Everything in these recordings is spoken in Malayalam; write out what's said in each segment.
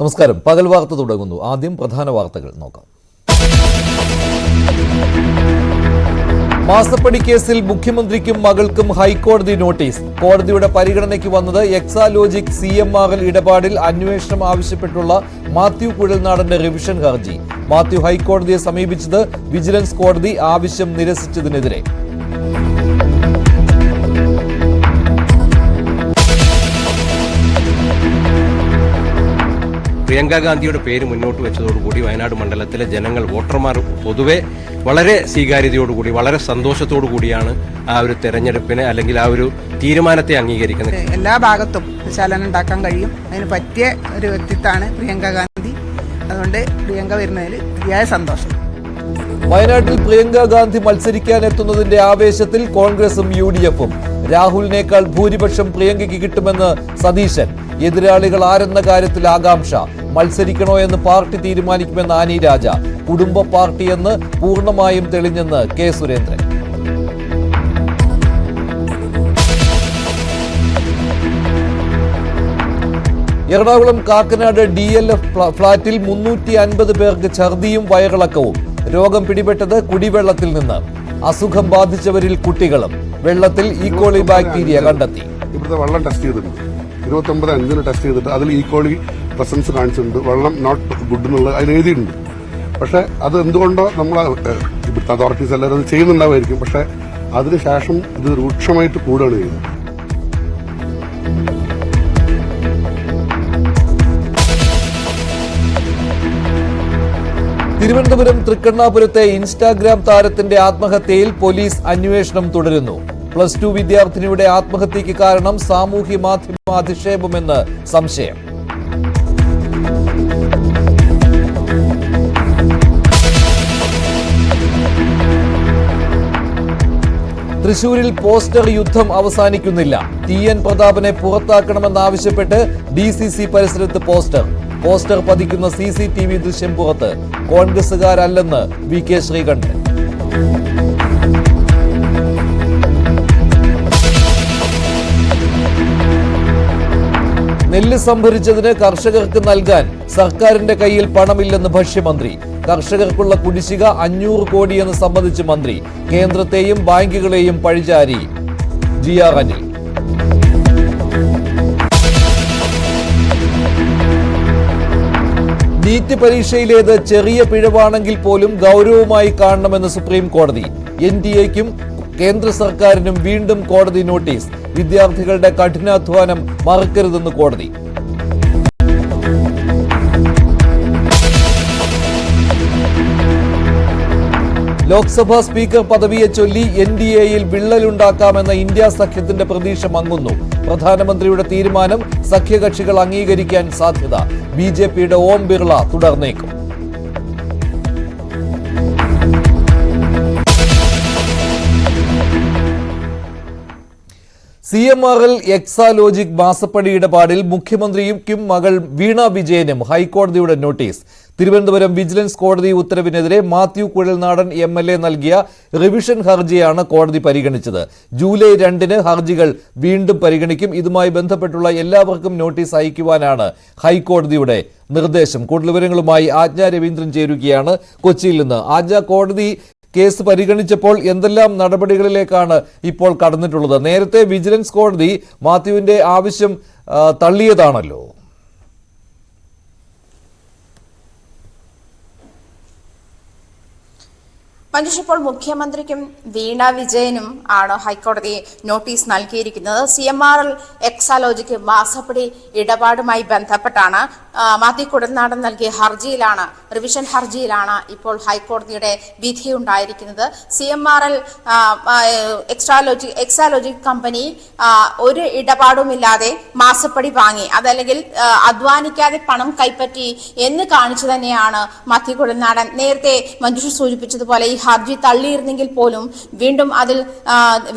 നമസ്കാരം. പകൽ വാർത്ത തുടങ്ങുന്നു. ആദ്യം പ്രധാന വാർത്തകൾ നോക്കാം. മാസപ്പടി കേസിൽ മുഖ്യമന്ത്രിക്കും മകൾക്കും ഹൈക്കോടതി നോട്ടീസ്. കോടതിയുടെ പരിഗണനയ്ക്ക് വന്നത് എക്സാലോജിക് CMRL ഇടപാടിൽ അന്വേഷണം ആവശ്യപ്പെട്ടുള്ള മാത്യു കുഴൽനാടന്റെ റിവിഷൻ ഹർജി. മാത്യു ഹൈക്കോടതിയെ സമീപിച്ചത് വിജിലൻസ് കോടതി ആവശ്യം നിരസിച്ചതിനെതിരെ. പ്രിയങ്ക ഗാന്ധിയുടെ പേര് മുന്നോട്ട് വെച്ചതോടുകൂടി വയനാട് മണ്ഡലത്തിലെ ജനങ്ങൾ, വോട്ടർമാർ പൊതുവെ വളരെ സ്വീകാര്യതയോടുകൂടി, വളരെ സന്തോഷത്തോടു കൂടിയാണ് ആ ഒരു തെരഞ്ഞെടുപ്പിനെ അല്ലെങ്കിൽ ആ ഒരു തീരുമാനത്തെ അംഗീകരിക്കുന്നത്. എല്ലാ ഭാഗത്തും ചലനം ഉണ്ടാക്കാൻ കഴിയും. അതിന് പറ്റിയ ഒരു വ്യക്തിത്വമാണ് പ്രിയങ്ക ഗാന്ധി. അതുകൊണ്ട് പ്രിയങ്ക വരുന്നതിൽ അതിയായ സന്തോഷം. വയനാട്ടിൽ പ്രിയങ്ക ഗാന്ധി മത്സരിക്കാനെത്തുന്നതിന്റെ ആവേശത്തിൽ കോൺഗ്രസും UDFും. രാഹുലിനേക്കാൾ ഭൂരിപക്ഷം പ്രിയങ്കയ്ക്ക് കിട്ടുമെന്ന് സതീശൻ. എതിരാളികൾ ആരെന്ന കാര്യത്തിൽ ആകാംക്ഷ. മത്സരിക്കണോ എന്ന് പാർട്ടി തീരുമാനിക്കുമെന്ന് ആനി രാജ. കുടുംബ പാർട്ടിയെന്ന് പൂർണ്ണമായും തെളിഞ്ഞെന്ന് കെ സുരേന്ദ്രൻ. എറണാകുളം കാക്കനാട് DLF ഫ്ളാറ്റിൽ 350 പേർക്ക് ഛർദിയും വയറിളക്കവും. രോഗം പിടിപെട്ടത് കുടിവെള്ളത്തിൽ നിന്ന്. അസുഖം ബാധിച്ചവരിൽ കുട്ടികളും. വെള്ളത്തിൽ ഈക്കോളി ബാക്ടീരിയ കണ്ടെത്തി. ഇവിടുത്തെ വെള്ളം ടെസ്റ്റ് ചെയ്തിട്ടുണ്ട്. 29/5 ടെസ്റ്റ് ചെയ്തിട്ട് അതിൽ ഈക്കോളി പ്രസൻസ് കാണിച്ചിട്ടുണ്ട്. വെള്ളം നോട്ട് ഗുഡ് എന്നുള്ളത് അതിൽ എഴുതിയിട്ടുണ്ട്. പക്ഷെ അത് എന്തുകൊണ്ടോ നമ്മൾ ഇവിടുത്തെ അതോറിറ്റീസ് എല്ലാവരും അത് ചെയ്യുന്നുണ്ടാവുമായിരിക്കും. പക്ഷെ അതിനുശേഷം ഇത് രൂക്ഷമായിട്ട് കൂടുകയാണ് ചെയ്യുന്നത്. തിരുവനന്തപുരം തൃക്കണ്ണാപുരത്തെ ഇൻസ്റ്റാഗ്രാം താരത്തിന്റെ ആത്മഹത്യയിൽ പോലീസ് അന്വേഷണം തുടരുന്നു. +2 വിദ്യാർത്ഥിനിയുടെ ആത്മഹത്യയ്ക്ക് കാരണം സാമൂഹ്യ മാധ്യമ അധിക്ഷേപമെന്ന് സംശയം. തൃശൂരിൽ പോസ്റ്റർ യുദ്ധം അവസാനിക്കുന്നില്ല. TN പ്രതാപനെ പുറത്താക്കണമെന്നാവശ്യപ്പെട്ട് DCC പരിസരത്ത് പോസ്റ്റർ പതിക്കുന്ന CCTV ദൃശ്യം പുറത്ത്. കോൺഗ്രസുകാരല്ലെന്ന് VK ശ്രീകണ്ഠൻ. നെല്ല് സംഭരിച്ചതിന് കർഷകർക്ക് നൽകാൻ സർക്കാരിന്റെ കയ്യിൽ പണമില്ലെന്ന് ഭക്ഷ്യമന്ത്രി. കർഷകർക്കുള്ള കുടിശ്ശിക 500 കോടിയെന്ന് സമ്മതിച്ച് മന്ത്രി. കേന്ദ്രത്തെയും ബാങ്കുകളെയും പഴിചാരി GR അനിൽ. നീറ്റ് പരീക്ഷയിലേത് ചെറിയ പിഴവാണെങ്കിൽ പോലും ഗൗരവമായി കാണണമെന്ന് സുപ്രീം കോടതി. NTA-ക്കും കേന്ദ്ര സർക്കാരിനും വീണ്ടും കോടതി നോട്ടീസ്. വിദ്യാർത്ഥികളുടെ കഠിനാധ്വാനം മറക്കരുതെന്ന് കോടതി. ലോക്സഭാ സ്പീക്കർ പദവിയെ ചൊല്ലി NDA-യിൽ വിള്ളലുണ്ടാക്കാമെന്ന ഇന്ത്യ സഖ്യത്തിന്റെ പ്രതീക്ഷ മങ്ങുന്നു. പ്രധാനമന്ത്രിയുടെ തീരുമാനം സഖ്യകക്ഷികൾ അംഗീകരിക്കാൻ സാധ്യത. BJP-യുടെ ഓം ബിർള തുടർന്നേക്കും. CMRL എക്സാലോജിക് മാസപ്പടി ഇടപാടിൽ മുഖ്യമന്ത്രിക്കും മകൾ വീണ വിജയനും ഹൈക്കോടതിയുടെ നോട്ടീസ്. തിരുവനന്തപുരം വിജിലൻസ് കോടതി ഉത്തരവിനെതിരെ മാത്യു കുഴൽനാടൻ MLA നൽകിയ റിവിഷൻ ഹർജിയാണ് കോടതി പരിഗണിച്ചത്. ജൂലൈ 2-ന് ഹർജികൾ വീണ്ടും പരിഗണിക്കും. ഇതുമായി ബന്ധപ്പെട്ടുള്ള എല്ലാവർക്കും നോട്ടീസ് അയക്കുവാനാണ് ഹൈക്കോടതിയുടെ നിർദ്ദേശം. കൂടുതൽ വിവരങ്ങളുമായി ആജ്ഞ രവീന്ദ്രൻ ചേരുകയാണ് കൊച്ചിയിൽ നിന്ന്. ആജ്ഞ, കോടതി കേസ് പരിഗണിച്ചപ്പോൾ എന്തെല്ലാം നടപടികളിലേക്കാണ് ഇപ്പോൾ കടന്നിട്ടുള്ളത്? നേരത്തെ വിജിലൻസ് കോടതി മാത്യുവിന്റെ ആവശ്യം തള്ളിയതാണല്ലോ. മഞ്ജുഷ്, ഇപ്പോൾ മുഖ്യമന്ത്രിക്കും വീണ വിജയനും ആണ് ഹൈക്കോടതി നോട്ടീസ് നൽകിയിരിക്കുന്നത്. CMRL എക്സാലോജിക് മാസപ്പടി ഇടപാടുമായി ബന്ധപ്പെട്ടാണ് മാത്യു കുഴൽനാടൻ നൽകിയ ഹർജിയിലാണ്, റിവിഷൻ ഹർജിയിലാണ് ഇപ്പോൾ ഹൈക്കോടതിയുടെ വിധി ഉണ്ടായിരിക്കുന്നത്. CMRL എക്സാലോജിക് കമ്പനി ഒരു ഇടപാടുമില്ലാതെ മാസപ്പടി വാങ്ങി, അതല്ലെങ്കിൽ അധ്വാനിക്കാതെ പണം കൈപ്പറ്റി എന്ന് കാണിച്ചു തന്നെയാണ് മാത്യു കുഴൽനാടൻ. നേരത്തെ മഞ്ജുഷ സൂചിപ്പിച്ചതുപോലെ ഈ ഹർജി തള്ളിയിരുന്നെങ്കിൽ പോലും വീണ്ടും അതിൽ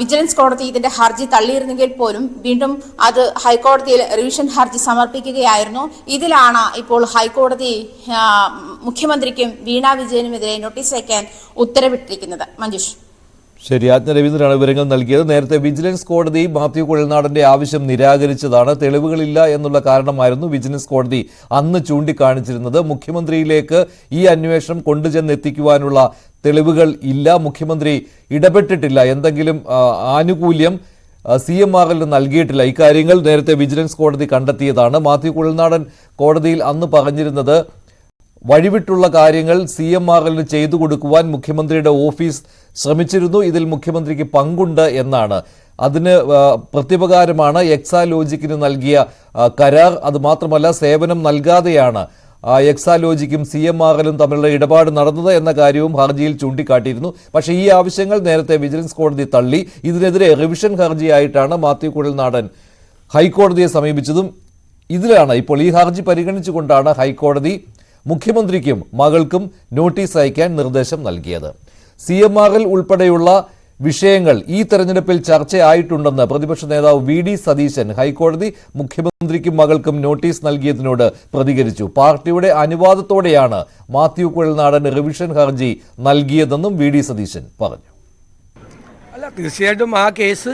വിജിലൻസ് കോടതി ഇതിന്റെ ഹർജി തള്ളിയിരുന്നെങ്കിൽ പോലും വീണ്ടും അത് ഹൈക്കോടതിയിൽ റിവിഷൻ ഹർജി സമർപ്പിക്കുകയായിരുന്നു. ഇതിലാണ് ഇപ്പോൾ ഹൈക്കോടതി മുഖ്യമന്ത്രിക്കും വീണ വിജയനുമെതിരെ നോട്ടീസ് അയക്കാൻ ഉത്തരവിട്ടിരിക്കുന്നത്. മഞ്ജുഷ്. ശരി, ആജ്ഞ രവീന്ദ്രനാണ് വിവരങ്ങൾ നൽകിയത്. നേരത്തെ വിജിലൻസ് കോടതി മാത്യു കുഴൽനാടന്റെ ആവശ്യം നിരാകരിച്ചതാണ്. തെളിവുകളില്ല എന്നുള്ള കാരണമായിരുന്നു വിജിലൻസ് കോടതി അന്ന് ചൂണ്ടിക്കാണിച്ചിരുന്നത്. മുഖ്യമന്ത്രിയിലേക്ക് ഈ അന്വേഷണം കൊണ്ടുചെന്നെത്തിക്കുവാനുള്ള തെളിവുകൾ ഇല്ല, മുഖ്യമന്ത്രി ഇടപെട്ടിട്ടില്ല, എന്തെങ്കിലും ആനുകൂല്യം CMRL നൽകിയിട്ടില്ല. ഇക്കാര്യങ്ങൾ നേരത്തെ വിജിലൻസ് കോടതി കണ്ടെത്തിയതാണ്. മാത്യു കുഴൽനാടൻ കോടതിയിൽ അന്ന് പറഞ്ഞിരുന്നത് വഴിവിട്ടുള്ള കാര്യങ്ങൾ CMRL ചെയ്തു കൊടുക്കുവാൻ മുഖ്യമന്ത്രിയുടെ ഓഫീസ് ശ്രമിച്ചിരുന്നു, ഇതിൽ മുഖ്യമന്ത്രിക്ക് പങ്കുണ്ട് എന്നാണ്. അതിന് പ്രത്യുപകാരമാണ് എക്സാലോജിക്കിന് നൽകിയ കരാർ. അതുമാത്രമല്ല, സേവനം നൽകാതെയാണ് എക്സാലോജിക്കും CMRLും തമ്മിലുള്ള ഇടപാട് നടന്നത് എന്ന കാര്യവും ഹർജിയിൽ ചൂണ്ടിക്കാട്ടിയിരുന്നു. പക്ഷേ ഈ ആവശ്യങ്ങൾ നേരത്തെ വിജിലൻസ് കോടതി തള്ളി. ഇതിനെതിരെ റിവിഷൻ ഹർജിയായിട്ടാണ് മാത്യു കുഴൽനാടൻ ഹൈക്കോടതിയെ സമീപിച്ചതും. ഇതിലാണ് ഇപ്പോൾ ഈ ഹർജി പരിഗണിച്ചുകൊണ്ടാണ് ഹൈക്കോടതി മുഖ്യമന്ത്രിക്കും മകൾക്കും നോട്ടീസ് അയക്കാൻ നിർദ്ദേശം നൽകിയത്. CMRL ഉൾപ്പെടെയുള്ള വിഷയങ്ങൾ ഈ തെരഞ്ഞെടുപ്പിൽ ചർച്ചയായിട്ടുണ്ടെന്ന് പ്രതിപക്ഷ നേതാവ് VD സതീശൻ ഹൈക്കോടതി മുഖ്യമന്ത്രിക്കും മകൾക്കും നോട്ടീസ് നൽകിയതിനോട് പ്രതികരിച്ചു. പാർട്ടിയുടെ അനുവാദത്തോടെയാണ് മാത്യു കുഴൽനാടൻ റിവിഷൻ ഹർജി നൽകിയതെന്നും VD സതീശൻ പറഞ്ഞു. അല്ല, തീർച്ചയായിട്ടും ആ കേസ്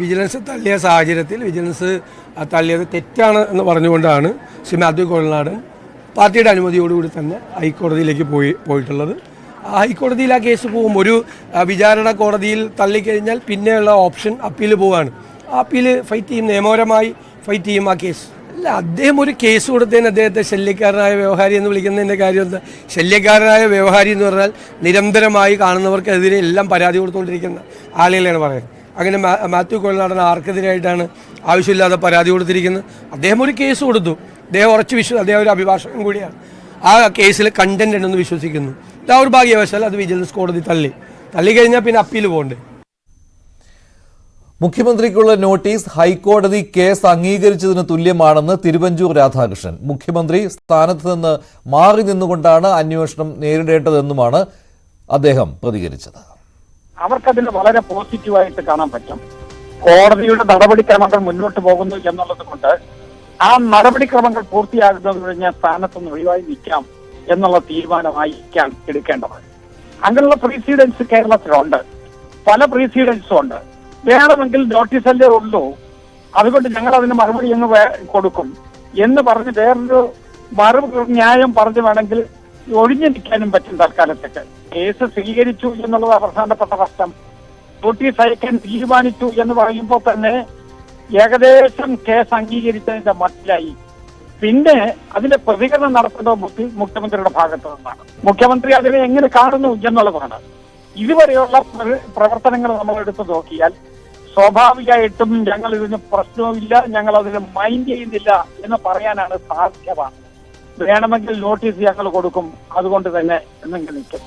വിജിലൻസ് തള്ളിയ സാഹചര്യത്തിൽ വിജിലൻസ് തള്ളിയത് തെറ്റാണ് എന്ന് പറഞ്ഞുകൊണ്ടാണ് ശ്രീ മാത്യു കുഴൽനാടൻ പാർട്ടിയുടെ അനുമതിയോടുകൂടി തന്നെ ഹൈക്കോടതിയിലേക്ക് പോയിട്ടുള്ളത്. ഹൈക്കോടതിയിൽ ആ കേസ് പോകും. ഒരു വിചാരണ കോടതിയിൽ തള്ളിക്കഴിഞ്ഞാൽ പിന്നെയുള്ള ഓപ്ഷൻ അപ്പീൽ പോവുകയാണ്. ആ അപ്പീൽ ഫൈറ്റ് ചെയ്യും, നിയമപരമായി ഫൈറ്റ് ചെയ്യും ആ കേസ്. അല്ല, അദ്ദേഹം ഒരു കേസ് കൊടുത്തതിന് അദ്ദേഹത്തെ ശല്യക്കാരനായ വ്യവഹാരി എന്ന് വിളിക്കുന്നതിൻ്റെ കാര്യം എന്താ? ശല്യക്കാരനായ വ്യവഹാരി എന്ന് പറഞ്ഞാൽ നിരന്തരമായി കാണുന്നവർക്കെതിരെ എല്ലാം പരാതി കൊടുത്തുകൊണ്ടിരിക്കുന്ന ആളുകളെയാണ് പറയുന്നത്. അങ്ങനെ മാത്യു കുഴൽനാടൻ ആർക്കെതിരായിട്ടാണ് ആവശ്യമില്ലാതെ പരാതി കൊടുത്തിരിക്കുന്നത്? അദ്ദേഹം ഒരു കേസ് കൊടുത്തു, അദ്ദേഹം അദ്ദേഹം ഒരു അഭിഭാഷകൻ കൂടിയാണ്. ആ കേസിൽ കണ്ടന്റ് ഉണ്ടെന്ന് വിശ്വസിക്കുന്നു. ദൗർഭാഗ്യവശാൽ അത് വിജിലൻസ് കോടതി തള്ളിക്കഴിഞ്ഞാൽ പിന്നെ അപ്പീൽ പോകണ്ടേ. മുഖ്യമന്ത്രിക്കുള്ള നോട്ടീസ് ഹൈക്കോടതി കേസ് അംഗീകരിച്ചതിന് തുല്യമാണെന്ന് തിരുവഞ്ചൂർ രാധാകൃഷ്ണൻ. മുഖ്യമന്ത്രി സ്ഥാനത്ത് നിന്ന് മാറി നിന്നുകൊണ്ടാണ് അന്വേഷണം നേരിടേണ്ടതെന്നുമാണ് അദ്ദേഹം പ്രതികരിച്ചത്. അവർക്കതിന് വളരെ പോസിറ്റീവായിട്ട് കാണാൻ പറ്റും. കോടതിയുടെ നടപടിക്രമങ്ങൾ മുന്നോട്ട് പോകുന്നു എന്നുള്ളത് കൊണ്ട് ആ നടപടിക്രമങ്ങൾ പൂർത്തിയാകുന്നത് കഴിഞ്ഞാൽ സ്ഥാനത്തുനിന്ന് ഒഴിവായി നിൽക്കാം എന്നുള്ള തീരുമാനമായിരിക്കാം എടുക്കേണ്ടത്. അങ്ങനെയുള്ള പ്രീസിഡൻസ് കേരളത്തിലുണ്ട്, പല പ്രീസിഡൻസും ഉണ്ട്. വേണമെങ്കിൽ നോട്ടീസല്ലേ ഉള്ളൂ, അതുകൊണ്ട് ഞങ്ങൾ അതിന് മറുപടി അങ്ങ് കൊടുക്കും എന്ന് പറഞ്ഞ് വേറൊരു ന്യായം പറഞ്ഞു വേണമെങ്കിൽ ഒഴിഞ്ഞു നിൽക്കാനും പറ്റും തൽക്കാലത്തേക്ക്. കേസ് സ്വീകരിച്ചു എന്നുള്ളത് പ്രധാനപ്പെട്ട പ്രശ്നം. നോട്ടീസ് അയക്കാൻ തീരുമാനിച്ചു എന്ന് പറയുമ്പോൾ തന്നെ ഏകദേശം കേസ് അംഗീകരിച്ചതിന്റെ മട്ടിലായി. പിന്നെ അതിന്റെ പ്രതികരണം നടത്തേണ്ടത് മുഖ്യമന്ത്രിയുടെ ഭാഗത്തു നിന്നാണ്. മുഖ്യമന്ത്രി അതിനെ എങ്ങനെ കാണുന്നു എന്നുള്ളതാണ്. ഇതുവരെയുള്ള പ്രവർത്തനങ്ങൾ നമ്മൾ എടുത്തു നോക്കിയാൽ സ്വാഭാവികമായിട്ടും ഞങ്ങൾ ഇതിന് പ്രശ്നവുമില്ല, ഞങ്ങൾ അതിന് മൈൻഡ് ചെയ്യുന്നില്ല എന്ന് പറയാനാണ് സാധ്യത. വേണമെങ്കിൽ നോട്ടീസ് ഞങ്ങൾ കൊടുക്കും, അതുകൊണ്ട് തന്നെ എന്നെങ്കിൽ നിൽക്കും.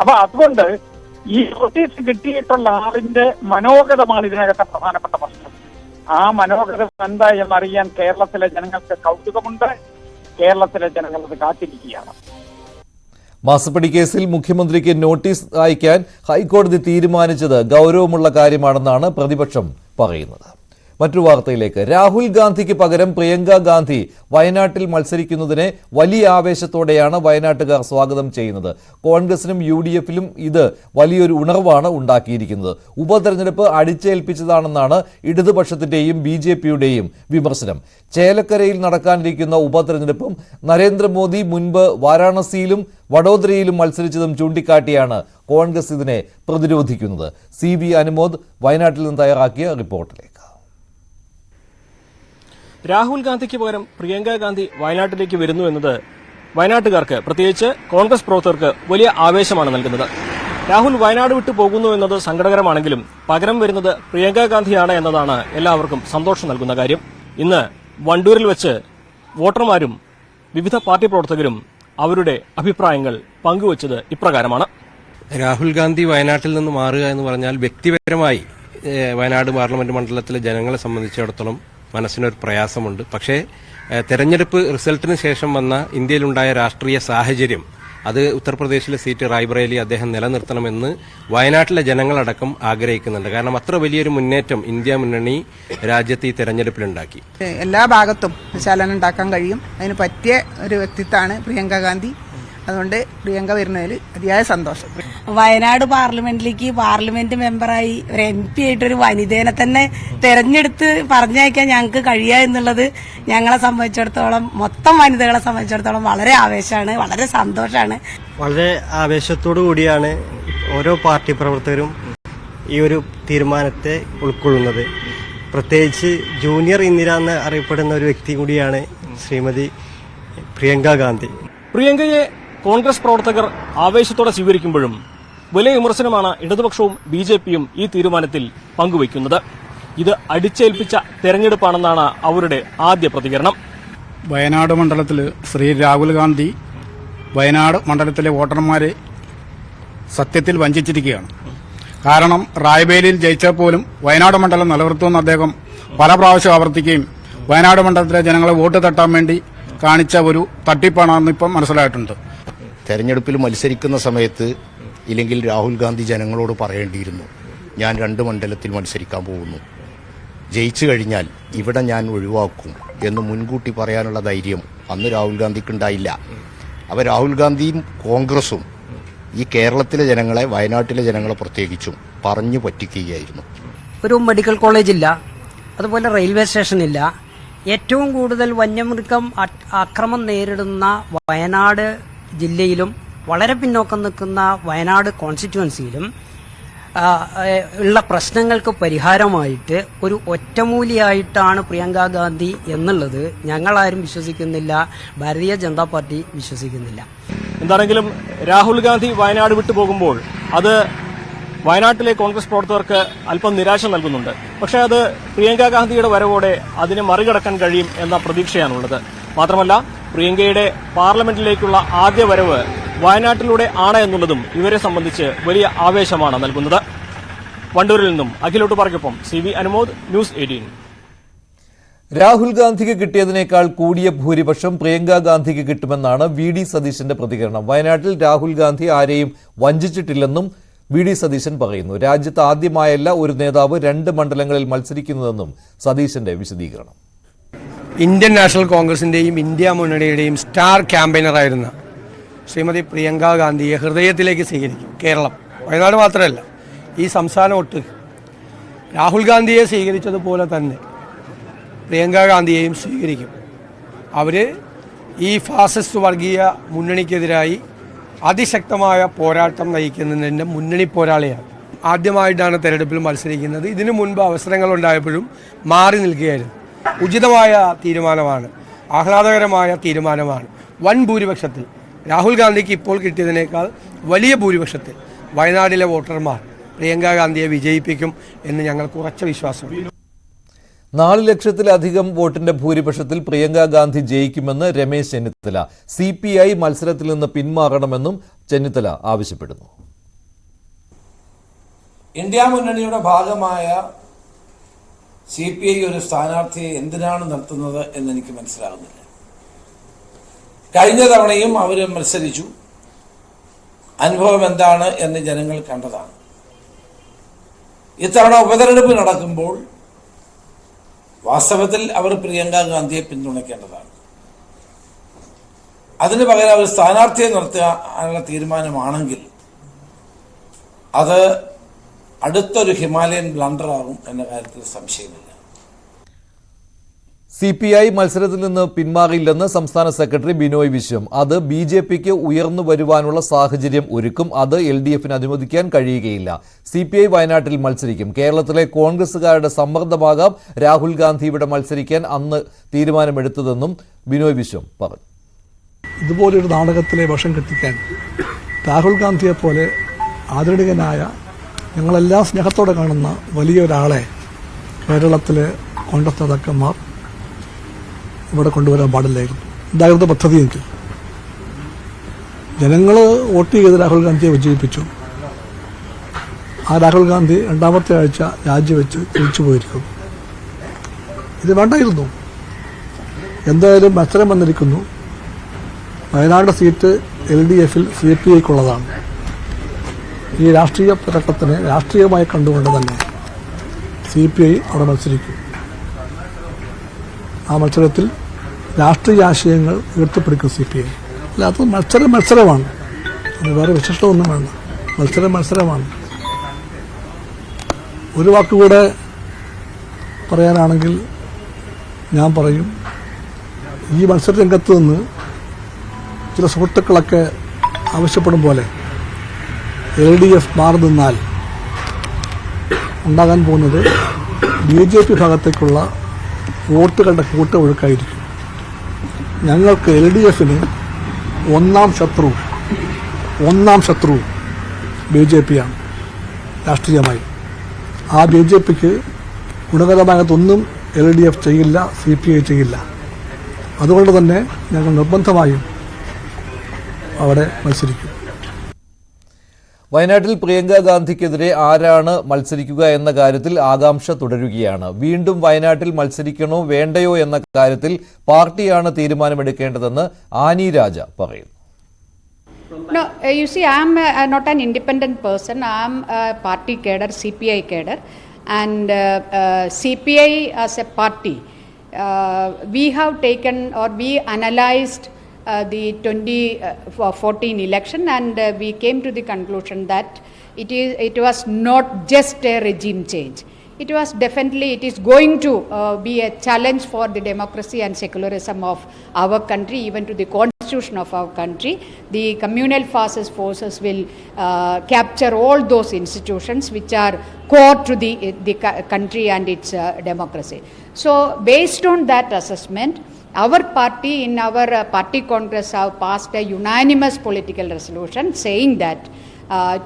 അപ്പൊ അതുകൊണ്ട് ഈ നോട്ടീസ് കിട്ടിയിട്ടുള്ള ആളിന്റെ മനോഗതമാണ് ഇതിനകത്തെ പ്രധാനപ്പെട്ട പ്രശ്നം. ആ മനോഗതം എന്താ എന്നറിയാൻ കേരളത്തിലെ ജനങ്ങൾക്ക് കൗതുകമുണ്ട്. കേരളത്തിലെ ജനങ്ങൾ അത് കാത്തിരിക്കുകയാണ്. മാസപ്പടി കേസിൽ മുഖ്യമന്ത്രിക്ക് നോട്ടീസ് അയക്കാൻ ഹൈക്കോടതി തീരുമാനിച്ചത് ഗൗരവമുള്ള കാര്യമാണെന്നാണ് പ്രതിപക്ഷം പറയുന്നത്. മറ്റൊരു വാർത്തയിലേക്ക്. രാഹുൽ ഗാന്ധിക്ക് പകരം പ്രിയങ്ക ഗാന്ധി വയനാട്ടിൽ മത്സരിക്കുന്നതിനെ വലിയ ആവേശത്തോടെയാണ് വയനാട്ടുകാർ സ്വാഗതം ചെയ്യുന്നത്. കോൺഗ്രസിനും UDFിലും ഇത് വലിയൊരു ഉണർവാണ് ഉണ്ടാക്കിയിരിക്കുന്നത്. ഉപതെരഞ്ഞെടുപ്പ് അടിച്ചേൽപ്പിച്ചതാണെന്നാണ് ഇടതുപക്ഷത്തിന്റെയും BJPയുടെയും വിമർശനം. ചേലക്കരയിൽ നടക്കാനിരിക്കുന്ന ഉപതെരഞ്ഞെടുപ്പും നരേന്ദ്രമോദി മുൻപ് വാരാണസിയിലും വഡോദരയിലും മത്സരിച്ചതും ചൂണ്ടിക്കാട്ടിയാണ് കോൺഗ്രസ് ഇതിനെ പ്രതിരോധിക്കുന്നത്. CB അനുമോദ് വയനാട്ടിൽ നിന്ന് തയ്യാറാക്കിയ റിപ്പോർട്ടിലേക്ക്. രാഹുൽ ഗാന്ധിക്ക് പകരം പ്രിയങ്ക ഗാന്ധി വയനാട്ടിലേക്ക് വരുന്നു എന്നത് വയനാട്ടുകാർക്ക്, പ്രത്യേകിച്ച് കോൺഗ്രസ് പ്രവർത്തകർക്ക് വലിയ ആവേശമാണ് നൽകുന്നത്. രാഹുൽ വയനാട് വിട്ടു പോകുന്നു എന്നത് സങ്കടകരമാണെങ്കിലും പകരം വരുന്നത് പ്രിയങ്ക ഗാന്ധിയാണ് എന്നതാണ് എല്ലാവർക്കും സന്തോഷം നൽകുന്ന കാര്യം. ഇന്ന് വണ്ടൂരിൽ വെച്ച് വോട്ടർമാരും വിവിധ പാർട്ടി പ്രവർത്തകരും അവരുടെ അഭിപ്രായങ്ങൾ പങ്കുവച്ചത് ഇപ്രകാരമാണ്. രാഹുൽ ഗാന്ധി വയനാട്ടിൽ നിന്ന് മാറുക എന്ന് പറഞ്ഞാൽ വ്യക്തിപരമായി വയനാട് പാർലമെന്റ് മണ്ഡലത്തിലെ ജനങ്ങളെ സംബന്ധിച്ചിടത്തോളം മനസ്സിനൊരു പ്രയാസമുണ്ട്. പക്ഷേ തെരഞ്ഞെടുപ്പ് റിസൾട്ടിന് ശേഷം വന്ന ഇന്ത്യയിലുണ്ടായ രാഷ്ട്രീയ സാഹചര്യം, അത് ഉത്തർപ്രദേശിലെ സീറ്റ് റായ്ബറേലി അദ്ദേഹം നിലനിർത്തണമെന്ന് വയനാട്ടിലെ ജനങ്ങളടക്കം ആഗ്രഹിക്കുന്നുണ്ട്. കാരണം അത്ര വലിയൊരു മുന്നേറ്റം ഇന്ത്യ മുന്നണി രാജ്യത്ത് ഈ തെരഞ്ഞെടുപ്പിലുണ്ടാക്കി. എല്ലാ ഭാഗത്തും ചലനം ഉണ്ടാക്കാൻ കഴിയും. അതിന് പറ്റിയ ഒരു വ്യക്തിത്വമാണ് പ്രിയങ്ക ഗാന്ധി. അതുകൊണ്ട് പ്രിയങ്ക വരുന്നതിൽ അതിയായ സന്തോഷം. വയനാട് പാർലമെന്റ് മെമ്പറായി ഒരു MP ആയിട്ടൊരു വനിതേനെ തന്നെ തെരഞ്ഞെടുത്ത് പറഞ്ഞയക്കാൻ ഞങ്ങൾക്ക് കഴിയുക എന്നുള്ളത് ഞങ്ങളെ സംബന്ധിച്ചിടത്തോളം, മൊത്തം വനിതകളെ സംബന്ധിച്ചിടത്തോളം വളരെ ആവേശമാണ്, വളരെ സന്തോഷമാണ്. വളരെ ആവേശത്തോടു കൂടിയാണ് ഓരോ പാർട്ടി പ്രവർത്തകരും ഈ ഒരു തീരുമാനത്തെ ഉൾക്കൊള്ളുന്നത്. പ്രത്യേകിച്ച് ജൂനിയർ ഇന്ദിര എന്ന് അറിയപ്പെടുന്ന ഒരു വ്യക്തി കൂടിയാണ് ശ്രീമതി പ്രിയങ്ക ഗാന്ധി. പ്രിയങ്കയെ കോൺഗ്രസ് പ്രവർത്തകർ ആവേശത്തോടെ സ്വീകരിക്കുമ്പോഴും വലിയ വിമർശനമാണ് ഇടതുപക്ഷവും BJPയും ഈ തീരുമാനത്തിൽ പങ്കുവയ്ക്കുന്നത്. ഇത് അടിച്ചേൽപ്പിച്ച തെരഞ്ഞെടുപ്പാണെന്നാണ് അവരുടെ ആദ്യ പ്രതികരണം. വയനാട് മണ്ഡലത്തിൽ ശ്രീ രാഹുൽ ഗാന്ധി വയനാട് മണ്ഡലത്തിലെ വോട്ടർമാരെ സത്യത്തിൽ വഞ്ചിച്ചിരിക്കുകയാണ്. കാരണം റായ്ബേലിയിൽ ജയിച്ചാൽ പോലും വയനാട് മണ്ഡലം നിലനിർത്തുമെന്ന് അദ്ദേഹം പല പ്രാവശ്യം ആവർത്തിക്കുകയും വയനാട് മണ്ഡലത്തിലെ ജനങ്ങളെ വോട്ട് തട്ടാൻ വേണ്ടി കാണിച്ച ഒരു തട്ടിപ്പാണെന്ന് ഇപ്പം മനസ്സിലായിട്ടുണ്ട്. തെരഞ്ഞെടുപ്പിൽ മത്സരിക്കുന്ന സമയത്ത് ഇല്ലെങ്കിൽ രാഹുൽ ഗാന്ധി ജനങ്ങളോട് പറയേണ്ടിയിരുന്നു, ഞാൻ 2 മണ്ഡലത്തിൽ മത്സരിക്കാൻ പോകുന്നു, ജയിച്ചു കഴിഞ്ഞാൽ ഇവിടെ ഞാൻ ഒഴിവാക്കും എന്ന് മുൻകൂട്ടി പറയാനുള്ള ധൈര്യം അന്ന് രാഹുൽ ഗാന്ധിക്കുണ്ടായില്ല. അപ്പോൾ രാഹുൽ ഗാന്ധിയും കോൺഗ്രസും ഈ കേരളത്തിലെ ജനങ്ങളെ, വയനാട്ടിലെ ജനങ്ങളെ പ്രത്യേകിച്ചും പറഞ്ഞു പറ്റിക്കുകയായിരുന്നു. ഒരു മെഡിക്കൽ കോളേജില്ല, അതുപോലെ റെയിൽവേ സ്റ്റേഷനില്ല. ഏറ്റവും കൂടുതൽ വന്യമൃഗം ആക്രമണം നേരിടുന്ന വയനാട് ജില്ലയിലും വളരെ പിന്നോക്കം നിൽക്കുന്ന വയനാട് കോൺസ്റ്റിറ്റ്യുവൻസിയിലും ഉള്ള പ്രശ്നങ്ങൾക്ക് പരിഹാരമായിട്ട് ഒരു ഒറ്റമൂലിയായിട്ടാണ് പ്രിയങ്ക ഗാന്ധി എന്നുള്ളത് ഞങ്ങളാരും വിശ്വസിക്കുന്നില്ല, ഭാരതീയ ജനതാ പാർട്ടി വിശ്വസിക്കുന്നില്ല. എന്താണെങ്കിലും രാഹുൽ ഗാന്ധി വയനാട് വിട്ടുപോകുമ്പോൾ അത് വയനാട്ടിലെ കോൺഗ്രസ് പ്രവർത്തകർക്ക് അല്പം നിരാശ നൽകുന്നുണ്ട്. പക്ഷേ അത് പ്രിയങ്ക ഗാന്ധിയുടെ വരവോടെ അതിനെ മറികടക്കാൻ കഴിയും എന്ന പ്രതീക്ഷയാണുള്ളത്. മാത്രമല്ല, പ്രിയങ്കയുടെ പാർലമെന്റിലേക്കുള്ള ആദ്യ വരവ് വയനാട്ടിലൂടെ ആണ് എന്നുള്ളതും ഇവരെ സംബന്ധിച്ച് വലിയ ആവേശമാണ് നൽകുന്നത്. വണ്ടൂരിൽ നിന്നും അഖിലോട്ട് പറക്കൊപ്പം CV അനുമോദ്, ന്യൂസ് 18. രാഹുൽ ഗാന്ധിക്ക് കിട്ടിയതിനേക്കാൾ കൂടിയ ഭൂരിപക്ഷം പ്രിയങ്ക ഗാന്ധിക്ക് കിട്ടുമെന്നാണ് VD സതീശന്റെ പ്രതികരണം. വയനാട്ടിൽ രാഹുൽ ഗാന്ധി ആരെയും വഞ്ചിച്ചിട്ടില്ലെന്നും VD സതീശൻ പറയുന്നു. രാജ്യത്ത് ആദ്യമായല്ല ഒരു നേതാവ് 2 മണ്ഡലങ്ങളിൽ മത്സരിക്കുന്നതെന്നും സതീശന്റെ വിശദീകരണം. ഇന്ത്യൻ നാഷണൽ കോൺഗ്രസിന്റെയും ഇന്ത്യ മുന്നണിയുടെയും സ്റ്റാർ ക്യാമ്പയിനറായിരുന്ന ശ്രീമതി പ്രിയങ്ക ഗാന്ധിയെ ഹൃദയത്തിലേക്ക് സ്വീകരിക്കും കേരളം. വയനാട് മാത്രമല്ല, ഈ സംസ്ഥാനം ഒട്ട് രാഹുൽ ഗാന്ധിയെ സ്വീകരിച്ചതുപോലെ തന്നെ പ്രിയങ്ക ഗാന്ധിയെയും സ്വീകരിക്കും. അവർ ഈ ഫാസിസ്റ്റ് വർഗീയ മുന്നണിക്കെതിരായി അതിശക്തമായ പോരാട്ടം നയിക്കുന്നതിൻ്റെ മുന്നണി പോരാളിയാണ്. ആദ്യമായിട്ടാണ് തെരഞ്ഞെടുപ്പിൽ മത്സരിക്കുന്നത്. ഇതിനു മുൻപ് അവസരങ്ങളുണ്ടായപ്പോഴും മാറി നിൽക്കുകയായിരുന്നു. ഉചിതമായ തീരുമാനമാണ്, ആഹ്ലാദകരമായ തീരുമാനമാണ്. വൻ ഭൂരിപക്ഷത്തിൽ രാഹുൽ ഗാന്ധിക്ക് ഇപ്പോൾ കിട്ടിയതിനേക്കാൾ വലിയ ഭൂരിപക്ഷത്തിൽ വയനാട്ടിലെ വോട്ടർമാർ പ്രിയങ്ക ഗാന്ധിയെ വിജയിപ്പിക്കും എന്ന് ഞങ്ങൾക്ക് ഉറച്ച വിശ്വാസമുണ്ട്. 4 ലക്ഷത്തിലധികം വോട്ടിന്റെ ഭൂരിപക്ഷത്തിൽ പ്രിയങ്ക ഗാന്ധി ജയിക്കുമെന്ന് രമേശ് ചെന്നിത്തല. CPI മത്സരത്തിൽ നിന്ന് പിന്മാറണമെന്നും ചെന്നിത്തല ആവശ്യപ്പെടുന്നു. ഇന്ത്യ മുന്നണിയുടെ ഭാഗമായ CPI ഒരു സ്ഥാനാർത്ഥിയെ എന്തിനാണ് നിർത്തുന്നത് എന്നെനിക്ക് മനസ്സിലാകുന്നില്ല. കഴിഞ്ഞ തവണയും അവർ മത്സരിച്ചു. അനുഭവം എന്താണ് എന്ന് ജനങ്ങൾ കണ്ടതാണ്. ഇത്തവണ ഉപതെരഞ്ഞെടുപ്പ് നടക്കുമ്പോൾ വാസ്തവത്തിൽ അവർ പ്രിയങ്ക ഗാന്ധിയെ പിന്തുണയ്ക്കേണ്ടതാണ്. അതിന് പകരം അവർ സ്ഥാനാർത്ഥിയെ നിർത്താനുള്ള തീരുമാനമാണെങ്കിൽ അത് അടുത്തൊരു ഹിമാലയൻ ബ്ലണ്ടർ ആകും എന്ന കാര്യത്തിൽ സംശയമില്ല. CPI മത്സരത്തിൽ നിന്ന് പിന്മാറില്ലെന്ന് സംസ്ഥാന സെക്രട്ടറി ബിനോയ് വിശ്വം. അത് BJPക്ക് ഉയർന്നു വരുവാനുള്ള സാഹചര്യം ഒരുക്കും. അത് LDFന് അനുവദിക്കാൻ കഴിയുകയില്ല. CPI വയനാട്ടിൽ മത്സരിക്കും. കേരളത്തിലെ കോൺഗ്രസുകാരുടെ സമ്മർദ്ദമാകാം രാഹുൽ ഗാന്ധി ഇവിടെ മത്സരിക്കാൻ അന്ന് തീരുമാനമെടുത്തതെന്നും ബിനോയ് വിശ്വം പറഞ്ഞു. ഇതുപോലൊരു നാടകത്തിലെ വശം കെട്ടിക്കാൻ രാഹുൽ ഗാന്ധിയെ പോലെ ആദരണീയനായ, ഞങ്ങളെല്ലാം സ്നേഹത്തോടെ കാണുന്ന വലിയൊരാളെ കേരളത്തിലെ കോൺഗ്രസ് നേതാക്കന്മാർ ഇവിടെ കൊണ്ടുവരാൻ പാടില്ലായിരുന്നു. ഇതായിരുന്നു പദ്ധതി. എനിക്ക് ജനങ്ങൾ വോട്ട് ചെയ്ത് രാഹുൽ ഗാന്ധിയെ വിജയിപ്പിച്ചു. ആ രാഹുൽ ഗാന്ധി 2ാമത്തെ ആഴ്ച രാജിവെച്ച് തിരിച്ചു പോയിരിക്കുന്നു. ഇത് വേണ്ടായിരുന്നു. എന്തായാലും മത്സരം വന്നിരിക്കുന്നു. വയനാട് സീറ്റ് LDFൽ CPIക്കുള്ളതാണ്. ഈ രാഷ്ട്രീയ പോരാട്ടത്തിനെ രാഷ്ട്രീയമായി കണ്ടുകൊണ്ട് തന്നെ CPI അവിടെ മത്സരിക്കും. ആ മത്സരത്തിൽ രാഷ്ട്രീയ ആശയങ്ങൾ ഉയർത്തിപ്പിടിക്കും CPI. അല്ല, അത് മത്സരമാണ്. അത് വേറെ വിശിഷ്ടമൊന്നും വേണ്ട. മത്സരമാണ്. ഒരു വാക്കുകൂടെ പറയാനാണെങ്കിൽ ഞാൻ പറയും, ഈ മത്സരരംഗത്ത് നിന്ന് ചില സുഹൃത്തുക്കളൊക്കെ ആവശ്യപ്പെടും പോലെ LDF മാറി നിന്നാൽ ഉണ്ടാകാൻ പോകുന്നത് BJP ഭാഗത്തേക്കുള്ള വോട്ടുകളുടെ കൂട്ടൊഴുക്കായിരിക്കും. ഞങ്ങൾക്ക് LDFന് ഒന്നാം ശത്രു BJPയാണ് രാഷ്ട്രീയമായി. ആ BJPക്ക് ഗുണകരമായതൊന്നും LDF ചെയ്യില്ല, CPI ചെയ്യില്ല. അതുകൊണ്ട് തന്നെ ഞങ്ങൾ നിർബന്ധമായും അവിടെ മത്സരിക്കും. വയനാട്ടിൽ പ്രിയങ്ക ഗാന്ധിക്കെതിരെ ആരാണ് മത്സരിക്കുക എന്ന കാര്യത്തിൽ ആകാംക്ഷ തുടരുകയാണ്. വീണ്ടും വയനാട്ടിൽ മത്സരിക്കണോ വേണ്ടയോ എന്ന കാര്യത്തിൽ പാർട്ടിയാണ് തീരുമാനമെടുക്കേണ്ടതെന്ന് ആനി രാജ പറയുന്നു. No, you see, I am not an independent person. I am a party cadre, CPI cadre, and CPI as a party, we have taken or we analysed the 2014 election, and we came to the conclusion that it was not just a regime change. It was definitely, it is going to be a challenge for the democracy and secularism of our country, even to the constitution of our country. The communal fascist forces will capture all those institutions which are core to the country and its democracy. So based on that assessment, our party in our party congress have passed a unanimous political resolution saying that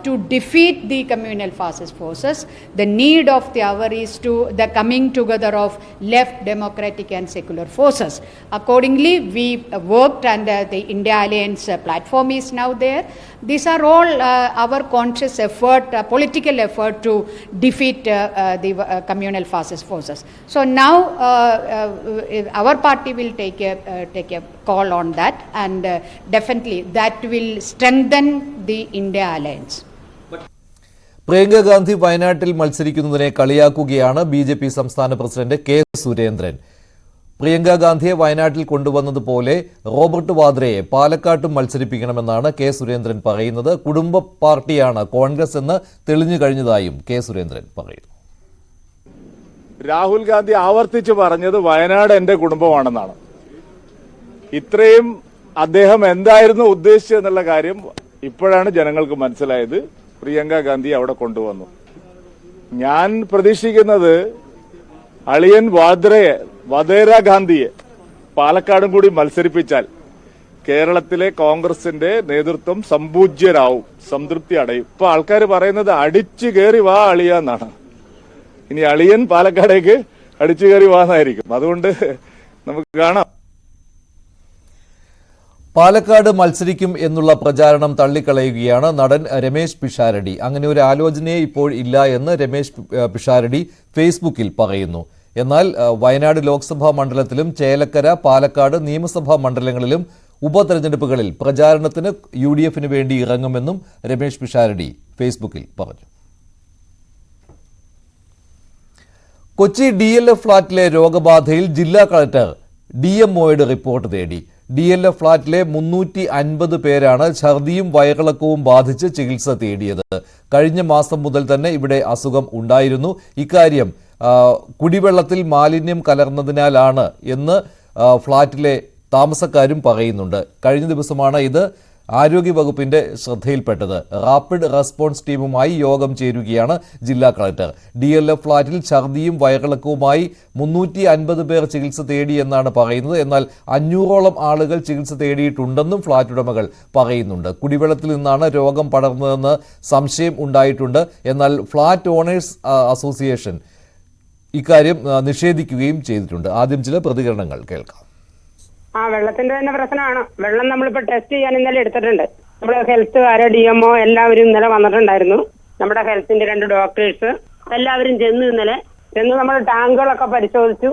to defeat the communal fascist forces, the need of the hour is to the coming together of left democratic and secular forces. Accordingly, we worked, and the India Alliance platform is now there. These are all our conscious effort, political effort to defeat the communal fascist forces. So now our party will take a call on that, and definitely that will strengthen the India Alliance. Priyanka Gandhi വയനാട്ടിൽ മത്സരിക്കുന്നതിനെ കളിയാക്കുകയാണ് BJP സംസ്ഥാന പ്രസിഡന്റ് K. സുരേന്ദ്രൻ. പ്രിയങ്ക ഗാന്ധിയെ വയനാട്ടിൽ കൊണ്ടുവന്നതുപോലെ റോബർട്ട് വാദ്രയെ പാലക്കാട്ടും മത്സരിപ്പിക്കണമെന്നാണ് K. സുരേന്ദ്രൻ പറയുന്നത്. കുടുംബ പാർട്ടിയാണ് കോൺഗ്രസ് എന്ന് തെളിഞ്ഞു കഴിഞ്ഞതായും K. സുരേന്ദ്രൻ പറയുന്നു. രാഹുൽ ഗാന്ധി ആവർത്തിച്ച് പറഞ്ഞത് വയനാട് എന്റെ കുടുംബമാണെന്നാണ്. ഇത്രയും അദ്ദേഹം എന്തായിരുന്നു ഉദ്ദേശിച്ചതെന്നുള്ള കാര്യം ഇപ്പോഴാണ് ജനങ്ങൾക്ക് മനസ്സിലായത്. പ്രിയങ്ക ഗാന്ധി അവിടെ കൊണ്ടുവന്നു. ഞാൻ പ്രതീക്ഷിക്കുന്നത് അളിയൻ വധേര ഗാന്ധിയെ പാലക്കാടും കൂടി മത്സരിപ്പിച്ചാൽ കേരളത്തിലെ കോൺഗ്രസിന്റെ നേതൃത്വം സമ്പൂജ്യരാവും, സംതൃപ്തി അടയും. ഇപ്പൊ ആൾക്കാർ പറയുന്നത് അടിച്ചു കയറി വാ അളിയ എന്നാണ്. ഇനി അളിയൻ പാലക്കാടേക്ക് അടിച്ചു കയറി വാന്നായിരിക്കും. അതുകൊണ്ട് നമുക്ക് കാണാം. പാലക്കാട് മത്സരിക്കും എന്നുള്ള പ്രചാരണം തള്ളിക്കളയുകയാണ് നടൻ രമേശ് പിഷാരടി. അങ്ങനെ ഒരു ആലോചനയെ ഇപ്പോൾ ഇല്ല എന്ന് രമേശ് പിഷാരടി ഫേസ്ബുക്കിൽ പറയുന്നു. എന്നാൽ വയനാട് ലോക്സഭാ മണ്ഡലത്തിലും ചേലക്കര, പാലക്കാട് നിയമസഭാ മണ്ഡലങ്ങളിലും ഉപതെരഞ്ഞെടുപ്പുകളിൽ പ്രചാരണത്തിന് UDFന് വേണ്ടി ഇറങ്ങുമെന്നും രമേശ് പിഷാരടി ഫേസ്ബുക്കിൽ പറഞ്ഞു. കൊച്ചി DLF ഫ്ളാറ്റിലെ രോഗബാധയിൽ ജില്ലാ കളക്ടർ DMOയുടെ റിപ്പോർട്ട് തേടി. DLF ഫ്ളാറ്റിലെ 350 പേരാണ് ഛർദിയും വയറിളക്കവും ബാധിച്ച് ചികിത്സ തേടിയത്. കഴിഞ്ഞ മാസം മുതൽ തന്നെ ഇവിടെ അസുഖം ഉണ്ടായിരുന്നു. ഇക്കാര്യം കുടിവെള്ളത്തിൽ മാലിന്യം കലർന്നതിനാലാണ് എന്ന് ഫ്ളാറ്റിലെ താമസക്കാരും പറയുന്നുണ്ട്. കഴിഞ്ഞ ദിവസമാണ് ഇത് ആരോഗ്യവകുപ്പിന്റെ ശ്രദ്ധയിൽപ്പെട്ടത്. റാപ്പിഡ് റെസ്പോൺസ് ടീമുമായി യോഗം ചേരുകയാണ് ജില്ലാ കളക്ടർ. DLF ഫ്ളാറ്റിൽ ഛർദിയും വയറിളക്കവുമായി 350 പേർ ചികിത്സ തേടിയെന്നാണ് പറയുന്നത്. എന്നാൽ 500ഓളം ആളുകൾ ചികിത്സ തേടിയിട്ടുണ്ടെന്നും ഫ്ളാറ്റ് ഉടമകൾ പറയുന്നുണ്ട്. കുടിവെള്ളത്തിൽ നിന്നാണ് രോഗം പടർന്നതെന്ന് സംശയം ഉണ്ടായിട്ടുണ്ട്. എന്നാൽ ഫ്ളാറ്റ് ഓണേഴ്സ് അസോസിയേഷൻ ഇക്കാര്യം നിഷേധിക്കുകയും ചെയ്തിട്ടുണ്ട്. ആദ്യം ചില പ്രതികരണങ്ങൾ കേൾക്കാം. വെള്ളത്തിന്റെ തന്നെ പ്രശ്നമാണ്. വെള്ളം നമ്മളിപ്പോ ടെസ്റ്റ് ചെയ്യാൻ ഇന്നലെ എടുത്തിട്ടുണ്ട്. നമ്മുടെ ഹെൽത്തുകാര്, DMO എല്ലാവരും ഇന്നലെ വന്നിട്ടുണ്ടായിരുന്നു. നമ്മുടെ ഹെൽത്തിന്റെ 2 ഡോക്ടേഴ്സ് എല്ലാവരും ഇന്നലെ ചെന്ന് നമ്മൾ ടാങ്കുകളൊക്കെ പരിശോധിച്ചു.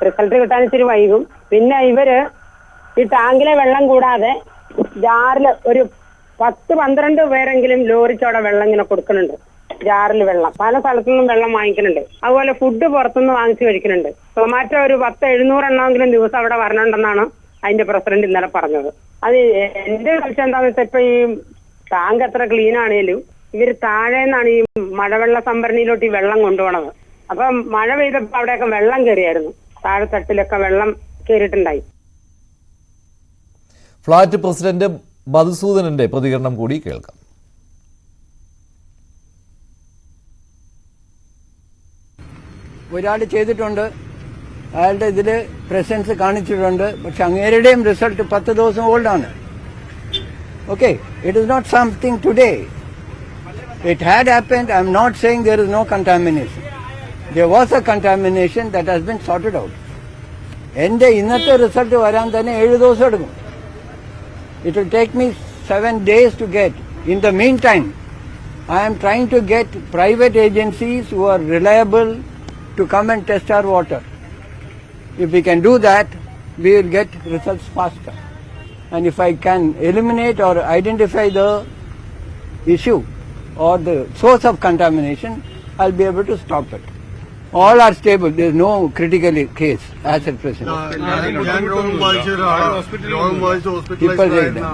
റിസൾട്ട് കിട്ടാൻ ഇച്ചിരി വൈകും. പിന്നെ ഇവര് ഈ ടാങ്കിലെ വെള്ളം കൂടാതെ ജാറില് ഒരു 10-12 പേരെങ്കിലും ലോറിക്കവിടെ വെള്ളം ഇങ്ങനെ കൊടുക്കുന്നുണ്ട്. ജാറിൽ വെള്ളം പല സ്ഥലത്തുനിന്നും വെള്ളം വാങ്ങിക്കുന്നുണ്ട്. അതുപോലെ ഫുഡ് പുറത്തുനിന്ന് വാങ്ങിച്ചു കഴിക്കുന്നുണ്ട്. ടൊമാറ്റോ ഒരു 700 എണ്ണമെങ്കിലും ദിവസം അവിടെ വരണുണ്ടെന്നാണ് അതിന്റെ പ്രസിഡന്റ് ഇന്നലെ പറഞ്ഞത്. അത് എന്റെ സംശയം എന്താണെന്ന് വെച്ചാൽ ഇപ്പൊ ഈ ടാങ്ക് എത്ര ക്ലീൻ ആണേലും ഇവര് താഴേന്നാണ് ഈ മഴവെള്ള സംഭരണിയിലോട്ട് ഈ വെള്ളം കൊണ്ടുപോകണത്. അപ്പൊ മഴ പെയ്തപ്പോ അവിടെയൊക്കെ വെള്ളം കയറിയായിരുന്നു, താഴെ തട്ടിലൊക്കെ വെള്ളം കയറിയിട്ടുണ്ടായി. ഫ്ളാറ്റ് പ്രസിഡന്റ് മധുസൂദനന്റെ പ്രതികരണം കൂടി കേൾക്കാം. ഒരാൾ ചെയ്തിട്ടുണ്ട്, അയാളുടെ ഇതിൽ പ്രസൻസ് കാണിച്ചിട്ടുണ്ട്. പക്ഷെ അങ്ങേരുടെയും റിസൾട്ട് 10 ദിവസം ഓൾഡാണ്. Okay, it is not something today. It had happened. I'm not saying there is no contamination. There was a contamination that has been sorted out. എന്റെ ഇന്നത്തെ റിസൾട്ട് വരാൻ തന്നെ 7 ദിവസം എടുക്കും. It will take me 7 days to get. In the meantime, I am trying to get private agencies who are reliable to come and test our water. If we can do that, we will get results faster. And if I can eliminate or identify the issue or the source of contamination, I'll be able to stop it. All are stable. There is no critical case as at present. People say that.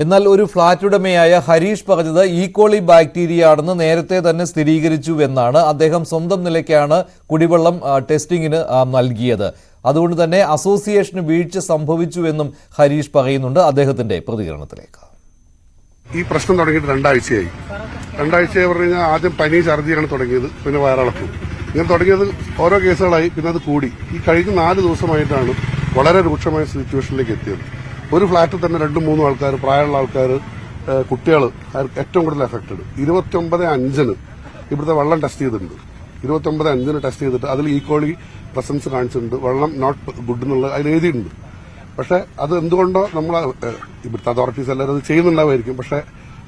എന്നാൽ ഒരു ഫ്ളാറ്റ് ഉടമയായ ഹരീഷ് പറഞ്ഞത് ഈക്കോളി ബാക്ടീരിയ ആണെന്ന് നേരത്തെ തന്നെ സ്ഥിരീകരിച്ചുവെന്നാണ്. അദ്ദേഹം സ്വന്തം നിലയ്ക്കാണ് കുടിവെള്ളം ടെസ്റ്റിങ്ങിന് നൽകിയത്. അതുകൊണ്ട് തന്നെ അസോസിയേഷന് വീഴ്ച സംഭവിച്ചുവെന്നും ഹരീഷ് പറയുന്നുണ്ട്. അദ്ദേഹത്തിന്റെ പ്രതികരണത്തിലേക്ക്. ഈ പ്രശ്നം തുടങ്ങിയിട്ട് 2 ആഴ്ചയായി. 2 ആഴ്ചയായി പറഞ്ഞു കഴിഞ്ഞാൽ ആദ്യം പനി ഛർദിയാണ് തുടങ്ങിയത്, പിന്നെ വയറിളക്കും. ഇങ്ങനെ തുടങ്ങിയത് ഓരോ കേസുകളായി, പിന്നെ അത് കൂടി. ഈ കഴിഞ്ഞ 4 ദിവസമായിട്ടാണ് വളരെ രൂക്ഷമായ സിറ്റുവേഷനിലേക്ക് എത്തിയത്. ഒരു ഫ്ളാറ്റിൽ തന്നെ 2-3 ആൾക്കാർ, പ്രായമുള്ള ആൾക്കാർ, കുട്ടികൾ ഏറ്റവും കൂടുതൽ എഫക്റ്റഡ്. 29/5 ഇവിടുത്തെ വെള്ളം ടെസ്റ്റ് ചെയ്തിട്ടുണ്ട്. 29/5 ടെസ്റ്റ് ചെയ്തിട്ട് അതിൽ ഈക്വളി പ്രസൻസ് കാണിച്ചിട്ടുണ്ട്. വെള്ളം നോട്ട് ഗുഡ് എന്നുള്ളത് അതിൽ എഴുതിയിട്ടുണ്ട്. പക്ഷെ അത് എന്തുകൊണ്ടോ നമ്മൾ ഇവിടുത്തെ അതോറിറ്റീസ് എല്ലാവരും അത് ചെയ്യുന്നുണ്ടാവുമായിരിക്കും. പക്ഷെ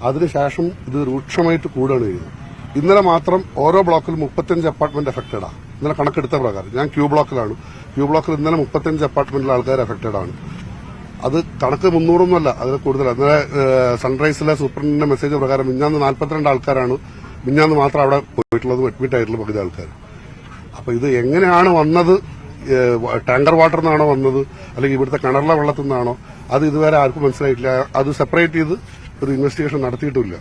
അതിനുശേഷം ഇത് രൂക്ഷമായിട്ട് കൂടുകയാണ് ചെയ്യുന്നത്. ഇന്നലെ മാത്രം ഓരോ ബ്ലോക്കിൽ 35 അപ്പാർട്ട്മെന്റ് എഫക്റ്റഡാണ്. ഇന്നലെ കണക്കെടുത്ത പ്രകാരം ഞാൻ ക്യൂ ബ്ലോക്കിലാണ്. ക്യൂ ബ്ലോക്കിൽ ഇന്നലെ 35 അപ്പാർട്ട്മെന്റിലെ ആൾക്കാർ എഫക്റ്റഡ് ആണ്. അത് കണക്ക് 300 അതിൽ കൂടുതലാണ്. ഇന്നലെ സൺറൈസിലെ സൂപ്രണ്ടിന്റെ മെസ്സേജ് പ്രകാരം മിഞ്ഞാന്ന് 42 ആൾക്കാരാണ് മിഞ്ഞാന്ന് മാത്രം അവിടെ പോയിട്ടുള്ളതും അഡ്മിറ്റ് ആയിട്ടുള്ള പകുതി ആൾക്കാർ. അപ്പൊ ഇത് എങ്ങനെയാണ് വന്നത്? ടാങ്കർ വാട്ടറിൽ നിന്നാണോ വന്നത്, അല്ലെങ്കിൽ ഇവിടുത്തെ കിണറിലെ വെള്ളത്തിൽ നിന്നാണോ, അത് ഇതുവരെ ആർക്കും മനസ്സിലായിട്ടില്ല. അത് സെപ്പറേറ്റ് ചെയ്ത് ഒരു ഇൻവെസ്റ്റിഗേഷൻ നടത്തിയിട്ടുമില്ല.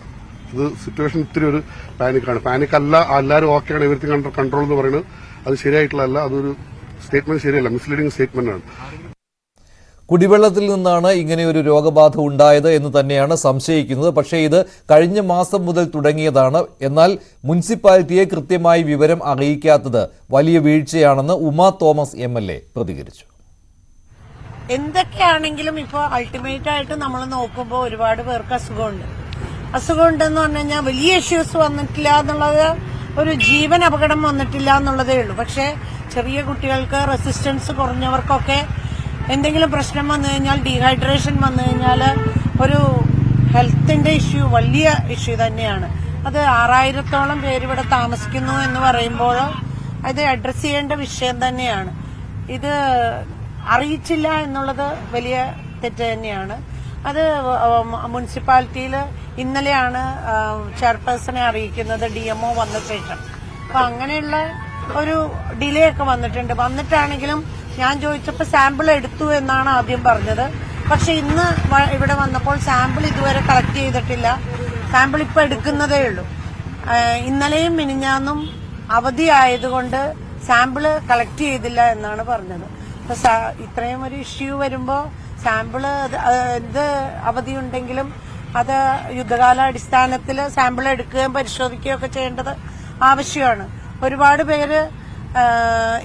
ഇത് സിറ്റുവേഷൻ ഇത്തിരി ഒരു പാനിക്കാണ്. പാനിക്കല്ല, എല്ലാവരും ഓക്കെയാണ്, എവരിത്തിങ് അണ്ടർ കൺട്രോൾ എന്ന് പറയുന്നത് അത് ശരിയായിട്ടുള്ളതല്ല. അതൊരു സ്റ്റേറ്റ്മെന്റ് ശരിയല്ല, മിസ്ലീഡിംഗ് സ്റ്റേറ്റ്മെന്റ് ആണ്. കുടിവെള്ളത്തിൽ നിന്നാണ് ഇങ്ങനെയൊരു രോഗബാധ ഉണ്ടായത് എന്ന് തന്നെയാണ് സംശയിക്കുന്നത്. പക്ഷേ ഇത് കഴിഞ്ഞ മാസം മുതൽ തുടങ്ങിയതാണ്. എന്നാൽ മുനിസിപ്പാലിറ്റിയെ കൃത്യമായി വിവരം അറിയിക്കാത്തത് വലിയ വീഴ്ചയാണെന്ന് ഉമാ തോമസ് MLA പ്രതികരിച്ചു. എന്തൊക്കെയാണെങ്കിലും ഇപ്പോൾ അൾട്ടിമേറ്റ് ആയിട്ട് നമ്മൾ നോക്കുമ്പോൾ ഒരുപാട് പേർക്ക് അസുഖമുണ്ടെന്ന് പറഞ്ഞു കഴിഞ്ഞാൽ വലിയ ഇഷ്യൂസ് വന്നിട്ടില്ല എന്നുള്ളത്, ഒരു ജീവൻ അപകടം വന്നിട്ടില്ല എന്നുള്ളതേ ഉള്ളൂ. പക്ഷേ ചെറിയ കുട്ടികൾക്ക്, റെസിസ്റ്റൻസ് കുറഞ്ഞവർക്കൊക്കെ എന്തെങ്കിലും പ്രശ്നം വന്നു കഴിഞ്ഞാൽ, ഡീഹൈഡ്രേഷൻ വന്നു കഴിഞ്ഞാൽ ഒരു ഹെൽത്തിന്റെ ഇഷ്യൂ, വലിയ ഇഷ്യൂ തന്നെയാണ്. അത് 6000-ഓളം പേര് ഇവിടെ താമസിക്കുന്നു എന്ന് പറയുമ്പോൾ അത് അഡ്രസ് ചെയ്യേണ്ട വിഷയം തന്നെയാണ്. ഇത് അറിയിച്ചില്ല എന്നുള്ളത് വലിയ തെറ്റ് തന്നെയാണ്. അത് മുനിസിപ്പാലിറ്റിയിൽ ഇന്നലെയാണ് ചെയർപേഴ്സണെ അറിയിക്കുന്നത്, DMO വന്ന ശേഷം. അപ്പൊ അങ്ങനെയുള്ള ഒരു ഡിലേ ഒക്കെ വന്നിട്ടാണെങ്കിലും ഞാൻ ചോദിച്ചപ്പോൾ സാമ്പിൾ എടുത്തു എന്നാണ് ആദ്യം പറഞ്ഞത്. പക്ഷെ ഇന്ന് ഇവിടെ വന്നപ്പോൾ സാമ്പിൾ ഇതുവരെ കളക്ട് ചെയ്തിട്ടില്ല. സാമ്പിൾ ഇപ്പൊ എടുക്കുന്നതേ ഉള്ളൂ. ഇന്നലെയും മിനിഞ്ഞാന്നും അവധി ആയതുകൊണ്ട് സാമ്പിള് കളക്ട് ചെയ്തില്ല എന്നാണ് പറഞ്ഞത്. അപ്പൊ ഇത്രയും ഒരു ഇഷ്യൂ വരുമ്പോ സാമ്പിള് എന്ത് അവധിയുണ്ടെങ്കിലും അത് യുദ്ധകാലാടിസ്ഥാനത്തിൽ സാമ്പിൾ എടുക്കുകയും പരിശോധിക്കുകയും ഒക്കെ ചെയ്യേണ്ടത് ആവശ്യമാണ്. ഒരുപാട് പേര്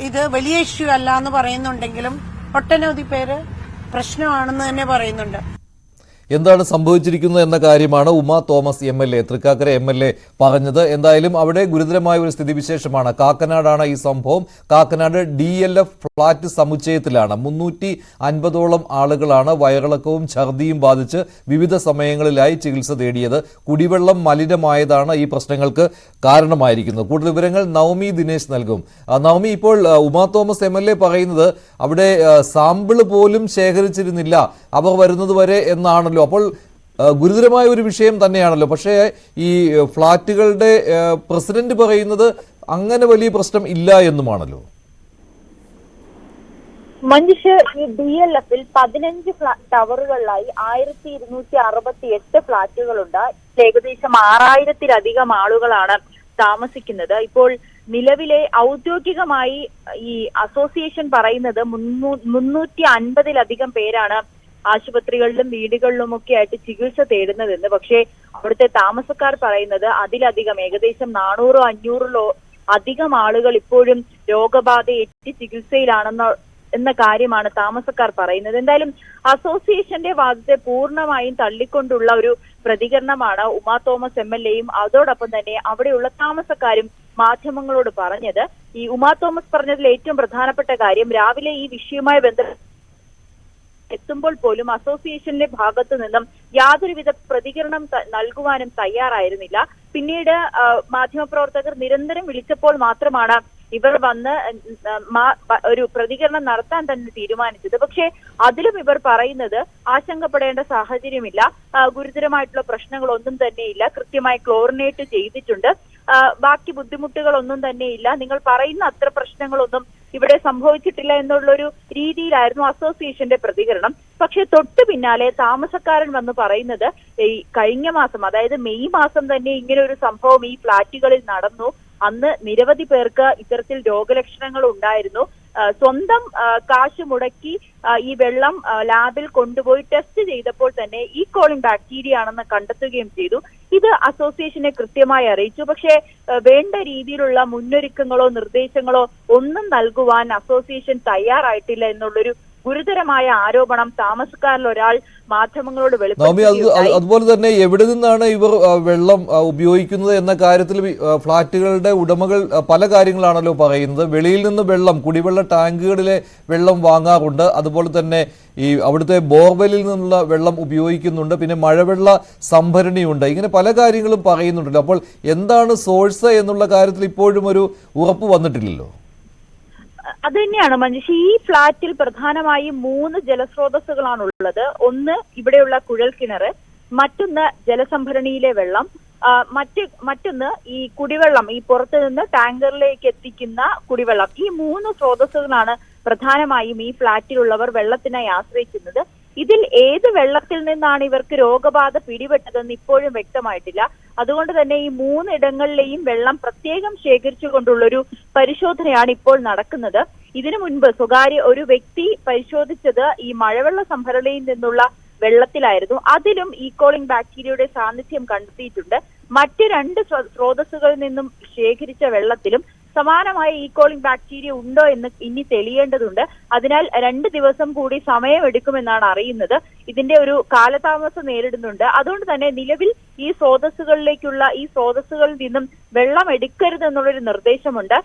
ഇത് വലിയ ഇഷ്യൂ അല്ല എന്ന് പറയുന്നുണ്ടെങ്കിലും ഒട്ടനവധി പേര് പ്രശ്നമാണെന്ന് തന്നെ പറയുന്നുണ്ട്. എന്താണ് സംഭവിച്ചിരിക്കുന്നത് എന്ന കാര്യമാണ് Uma Thomas MLA, Thrikkakara MLA പറഞ്ഞത്. എന്തായാലും അവിടെ ഗുരുതരമായ ഒരു സ്ഥിതിവിശേഷമാണ്. കാക്കനാടാണ് ഈ സംഭവം. കാക്കനാട് DLF ഫ്ളാറ്റ് സമുച്ചയത്തിലാണ് 350ഓളം ആളുകളാണ് വയറിളക്കവും ഛർദിയും ബാധിച്ച് വിവിധ സമയങ്ങളിലായി ചികിത്സ തേടിയത്. കുടിവെള്ളം മലിനമായതാണ് ഈ പ്രശ്നങ്ങൾക്ക് കാരണമായിരിക്കുന്നത്. കൂടുതൽ വിവരങ്ങൾ നവമി ദിനേശ് നൽകും. നവമി, ഇപ്പോൾ ഉമാ തോമസ് MLA പറയുന്നത് അവിടെ സാമ്പിള് പോലും ശേഖരിച്ചിരുന്നില്ല അവർ വരുന്നതുവരെ എന്നാണല്ലോ. അപ്പോൾ ഗുരുതരമായ ഒരു വിഷയം തന്നെയാണല്ലോ. പക്ഷേ ഈ ഫ്ളാറ്റുകളുടെ പ്രസിഡന്റ് പറയുന്നത് അങ്ങനെ വലിയ പ്രശ്നം ഇല്ല എന്നുമാണല്ലോ. മഞ്ജുഷ്, ഈ DLF-ൽ 15 ടവറുകളിലായി 1268 ഫ്ളാറ്റുകളുണ്ട്. ഏകദേശം 6000-ലധികം ആളുകളാണ് താമസിക്കുന്നത്. ഇപ്പോൾ നിലവിലെ ഔദ്യോഗികമായി ഈ അസോസിയേഷൻ പറയുന്നത് 350-ലധികം പേരാണ് ആശുപത്രികളിലും വീടുകളിലുമൊക്കെ ആയിട്ട് ചികിത്സ തേടുന്നതെന്ന്. പക്ഷേ അവിടുത്തെ താമസക്കാർ പറയുന്നത് അതിലധികം, ഏകദേശം 400-500 അധികം ആളുകൾ ഇപ്പോഴും രോഗബാധയേറ്റ് ചികിത്സയിലാണെന്ന കാര്യമാണ് താമസക്കാർ പറയുന്നത്. എന്തായാലും അസോസിയേഷന്റെ വാദത്തെ പൂർണ്ണമായും തള്ളിക്കൊണ്ടുള്ള ഒരു പ്രതികരണമാണ് ഉമാ തോമസ് MLA-യും അതോടൊപ്പം തന്നെ അവിടെയുള്ള താമസക്കാരും മാധ്യമങ്ങളോട് പറഞ്ഞത്. ഈ ഉമാ തോമസ് പറഞ്ഞതിൽ ഏറ്റവും പ്രധാനപ്പെട്ട കാര്യം, രാവിലെ ഈ വിഷയവുമായി ബന്ധപ്പെട്ട് എത്തുമ്പോൾ പോലും അസോസിയേഷന്റെ ഭാഗത്തു നിന്നും യാതൊരുവിധ പ്രതികരണം നൽകുവാനും തയ്യാറായിരുന്നില്ല. പിന്നീട് മാധ്യമപ്രവർത്തകർ നിരന്തരം വിളിച്ചപ്പോൾ മാത്രമാണ് ഇവർ വന്ന് ഒരു പ്രതികരണം നടത്താൻ തന്നെ തീരുമാനിച്ചത്. പക്ഷേ അതിലും ഇവർ പറയുന്നത് ആശങ്കപ്പെടേണ്ട സാഹചര്യമില്ല, ഗുരുതരമായിട്ടുള്ള പ്രശ്നങ്ങളൊന്നും തന്നെയില്ല, കൃത്യമായി ക്ലോറിനേറ്റ് ചെയ്തിട്ടുണ്ട്, ബാക്കി ബുദ്ധിമുട്ടുകളൊന്നും തന്നെയില്ല, നിങ്ങൾ പറയുന്ന അത്ര പ്രശ്നങ്ങളൊന്നും ഇവിടെ സംഭവിച്ചിട്ടില്ല എന്നുള്ളൊരു രീതിയിലായിരുന്നു അസോസിയേഷന്റെ പ്രതികരണം. പക്ഷെ തൊട്ടു പിന്നാലെ താമസക്കാരൻ വന്ന് പറയുന്നത് ഈ കഴിഞ്ഞ മാസം, അതായത് മെയ് മാസം തന്നെ ഇങ്ങനെ ഒരു സംഭവം ഈ ഫ്ളാറ്റുകളിൽ നടന്നു. അന്ന് നിരവധി പേർക്ക് ഇത്തരത്തിൽ രോഗലക്ഷണങ്ങൾ ഉണ്ടായിരുന്നു. സ്വന്തം കാശ് മുടക്കി ഈ വെള്ളം ലാബിൽ കൊണ്ടുപോയി ടെസ്റ്റ് ചെയ്തപ്പോൾ തന്നെ ഈ കോളിൻ ബാക്ടീരിയ ആണെന്ന് കണ്ടെത്തുകയും ചെയ്തു. ഇത് അസോസിയേഷനെ കൃത്യമായി അറിയിച്ചു. പക്ഷേ വേണ്ട രീതിയിലുള്ള മുന്നൊരുക്കങ്ങളോ നിർദ്ദേശങ്ങളോ ഒന്നും നൽകുവാൻ അസോസിയേഷൻ തയ്യാറായിട്ടില്ല എന്നുള്ളൊരു ഗുരുതരമായ ആരോപണം താമസക്കാരിൽ ഒരാൾ മാധ്യമങ്ങളോട് വെളിപ്പെടുത്തി. അതുപോലെ തന്നെ എവിടെ നിന്നാണ് ഇവർ വെള്ളം ഉപയോഗിക്കുന്നത് എന്ന കാര്യത്തിൽ ഫ്ളാറ്റുകളുടെ ഉടമകൾ പല കാര്യങ്ങളാണല്ലോ പറയുന്നത്. വെളിയിൽ നിന്ന് വെള്ളം, കുടിവെള്ള ടാങ്കുകളിലെ വെള്ളം വാങ്ങാറുണ്ട്, അതുപോലെ തന്നെ ഈ അവിടുത്തെ ബോർവെല്ലിൽ നിന്നുള്ള വെള്ളം ഉപയോഗിക്കുന്നുണ്ട്, പിന്നെ മഴവെള്ള സംഭരണിയുണ്ട്, ഇങ്ങനെ പല കാര്യങ്ങളും പറയുന്നുണ്ടല്ലോ. അപ്പോൾ എന്താണ് സോഴ്സ് എന്നുള്ള കാര്യത്തിൽ ഇപ്പോഴും ഒരു ഉറപ്പ് വന്നിട്ടില്ലല്ലോ. അത് തന്നെയാണ് മഞ്ജുഷ്. ഈ ഫ്ളാറ്റിൽ പ്രധാനമായും 3 ജലസ്രോതസ്സുകളാണുള്ളത്. ഒന്ന് ഇവിടെയുള്ള കുഴൽ കിണർ, മറ്റൊന്ന് ജലസംഭരണിയിലെ വെള്ളം, മറ്റൊന്ന് ഈ കുടിവെള്ളം, ഈ പുറത്തു നിന്ന് ടാങ്കറിലേക്ക് എത്തിക്കുന്ന കുടിവെള്ളം. ഈ 3 സ്രോതസ്സുകളാണ് പ്രധാനമായും ഈ ഫ്ളാറ്റിലുള്ളവർ വെള്ളത്തിനായി ആശ്രയിക്കുന്നത്. ഇതിൽ ഏത് വെള്ളത്തിൽ നിന്നാണ് ഇവർക്ക് രോഗബാധ പിടിപെട്ടതെന്ന് ഇപ്പോഴും വ്യക്തമായിട്ടില്ല. അതുകൊണ്ട് തന്നെ ഈ 3 ഇടങ്ങളിലെയും വെള്ളം പ്രത്യേകം ശേഖരിച്ചുകൊണ്ടുള്ളൊരു പരിശോധനയാണ് ഇപ്പോൾ നടക്കുന്നത്. ഇതിനു മുൻപ് സ്വകാര്യ ഒരു വ്യക്തി പരിശോധിച്ചത് ഈ മഴവെള്ള സംഭരണിയിൽ നിന്നുള്ള വെള്ളത്തിലായിരുന്നു. അതിലും ഈക്കോളിൻ ബാക്ടീരിയയുടെ സാന്നിധ്യം കണ്ടെത്തിയിട്ടുണ്ട്. മറ്റ് 2 സ്രോതസ്സുകളിൽ നിന്നും ശേഖരിച്ച വെള്ളത്തിലും സമാനമായ ഈക്കോളിൻ ബാക്ടീരിയ ഉണ്ടോ എന്ന് ഇനി തെളിയേണ്ടതുണ്ട്. അതിനാൽ 2 ദിവസം കൂടി സമയമെടുക്കുമെന്നാണ് അറിയുന്നത്. ഇതിന്റെ ഒരു കാലതാമസം നേരിടുന്നുണ്ട്. അതുകൊണ്ട് തന്നെ നിലവിൽ ഈ സ്രോതസ്സുകളിൽ നിന്നും വെള്ളം എടുക്കരുതെന്നുള്ളൊരു നിർദ്ദേശമുണ്ട്.